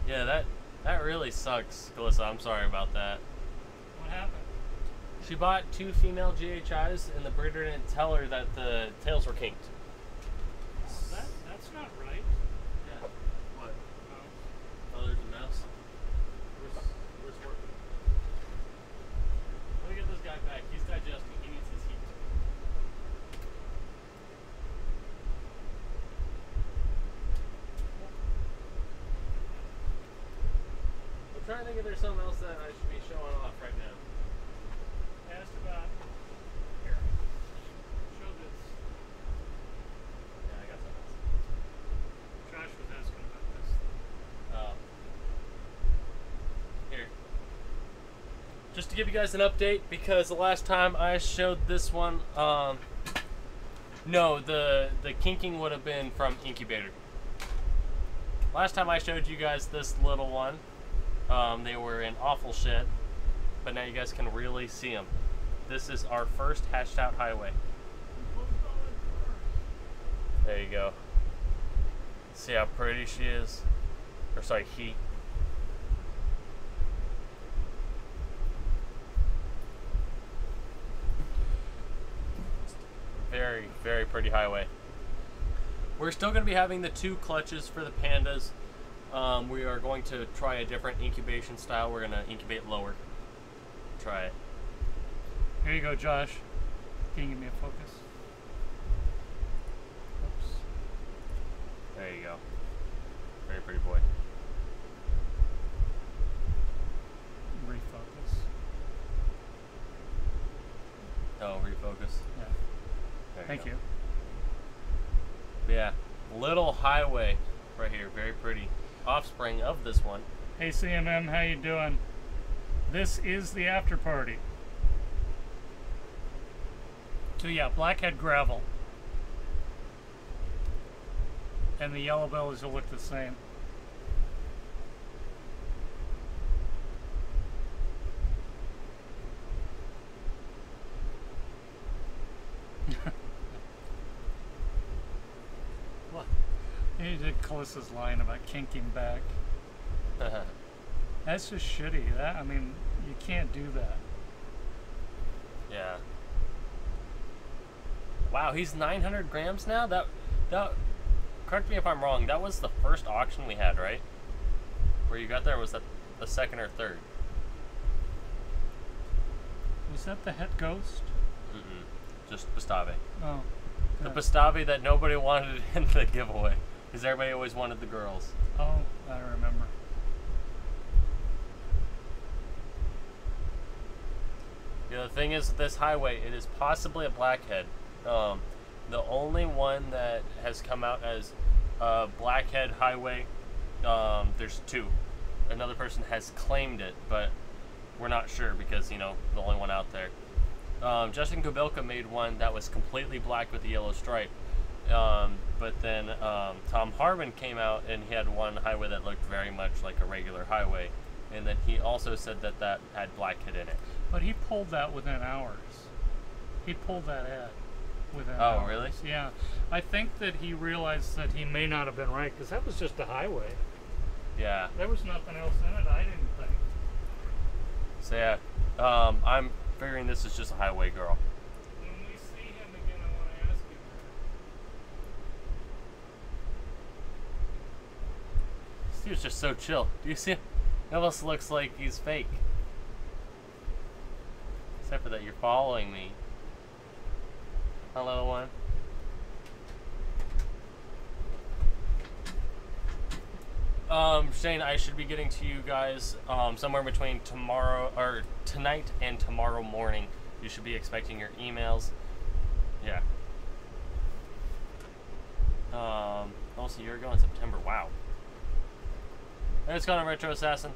Yeah, that really sucks, Calissa. I'm sorry about that. What happened? She bought 2 female GHIs, and the breeder didn't tell her that the tails were kinked. That's not right. Yeah. What? Oh, there's a mouse. Where's Scorpion? Let me get this guy back. He's digesting. He needs his heat. I'm trying to think if there's something else that I should be showing off right now. Asked about. Here. Show this. Yeah, I got something else. Josh was asking about this. Here. Just to give you guys an update, because the last time I showed this one, no, the kinking would have been from incubator. Last time I showed you guys this little one, they were in awful shit, but now you guys can really see them. This is our first hatched out highway. There you go. See how pretty she is? Or sorry, he. Very, very pretty highway. We're still going to be having the 2 clutches for the pandas. We are going to try a different incubation style. We're going to incubate lower. Try it. Here you go, Josh. Can you give me a focus? Oops. There you go. Very pretty boy. Refocus. Oh, refocus. Yeah. There Thank go. you. Yeah, little highway right here. Very pretty. Offspring of this one. Hey CMM, how you doing? This is the after party. So yeah, blackhead gravel. And the yellow bellies will look the same. What? You did Calissa's line about kinking back. That's just shitty. I mean, you can't do that. Yeah. Wow, he's 900 grams now? That, correct me if I'm wrong, that was the first auction we had, right? Where you got there, was that the second or third? Was that the het ghost? Just Pastave. Oh. The yeah. Pastave that nobody wanted in the giveaway. Because everybody always wanted the girls. Oh, I remember. Yeah, the thing is, with this highway, it is possibly a blackhead. The only one that has come out as a blackhead highway, there's 2. Another person has claimed it, but we're not sure because, you know, the only one out there. Justin Kubilka made one that was completely black with the yellow stripe. But then Tom Harmon came out and he had one highway that looked very much like a regular highway. And then he also said that that had blackhead in it. But he pulled that within hours. He pulled that ad within hours. Oh, really? Yeah. I think that he realized that he may not have been right, because that was just a highway. Yeah. There was nothing else in it, I didn't think. So yeah, I'm figuring this is just a highway girl. When we see him again, I want to ask him that. This dude's just so chill. Do you see him? It almost looks like he's fake. Except for that you're following me. Huh, little one? Shane, I should be getting to you guys somewhere between tonight and tomorrow morning. You should be expecting your emails. Yeah. Almost a year ago in September. Wow. What's going on, Retro Assassin?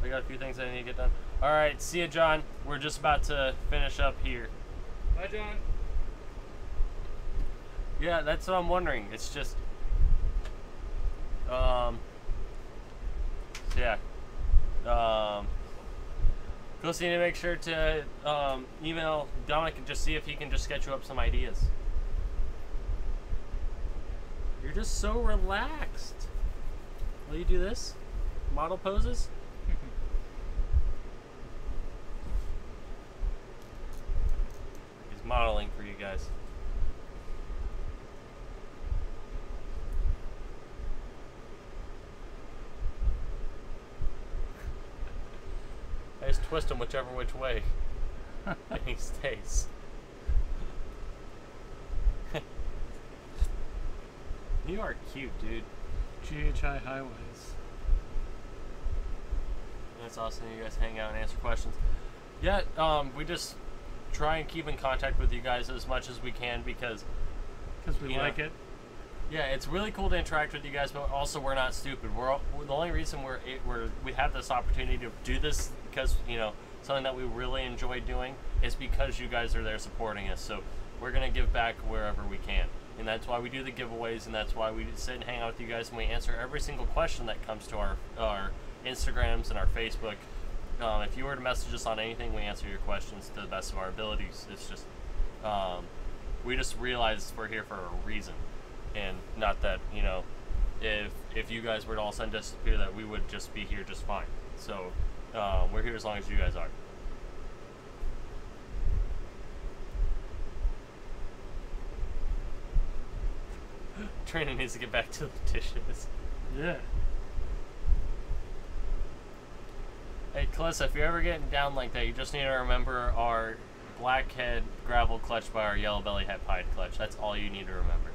I got a few things I need to get done. Alright, see ya, John. We're just about to finish up here. Bye, John. Yeah, that's what I'm wondering. It's just... yeah. Plus, you need to make sure to email Dominic and just see if he can just sketch you up some ideas. You're just so relaxed. Will you do this? Model poses? He's modeling for you guys. I just twist him whichever which way. And he stays. You are cute, dude. GHI Highways. That's awesome. You guys hang out and answer questions. Yeah, we just try and keep in contact with you guys as much as we can because we like it. Yeah, it's really cool to interact with you guys, but also we're not stupid. The only reason we have this opportunity to do this because something that we really enjoy doing is because you guys are there supporting us. So we're gonna give back wherever we can, and that's why we do the giveaways, and that's why we sit and hang out with you guys, and we answer every single question that comes to our Instagrams and our Facebook. If you were to message us on anything, we answer your questions to the best of our abilities. It's just we just realize we're here for a reason. And not that, if you guys were to all of a sudden disappear, that we would just be here just fine. So, we're here as long as you guys are. Trina needs to get back to the dishes. Yeah. Hey, Calissa, if you're ever getting down like that, you just need to remember our blackhead gravel clutch by our yellow belly het pied clutch. That's all you need to remember.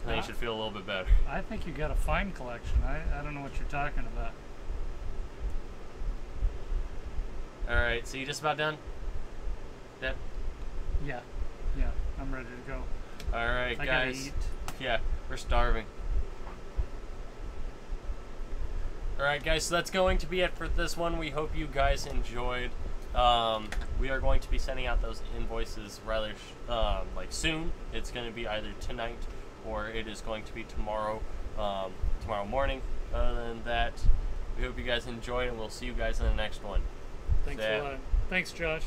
Then you should feel a little bit better. I think you got a fine collection. I don't know what you're talking about. Alright, so you just about done? Yep. Yeah, I'm ready to go. Alright, I guys. gotta eat. Yeah, we're starving. Alright, guys, so that's going to be it for this one. We hope you guys enjoyed. We are going to be sending out those invoices rather soon. It's going to be either tonight or it is going to be tomorrow morning. Other than that, we hope you guys enjoyed, and we'll see you guys in the next one. Thanks a lot. Thanks, Josh.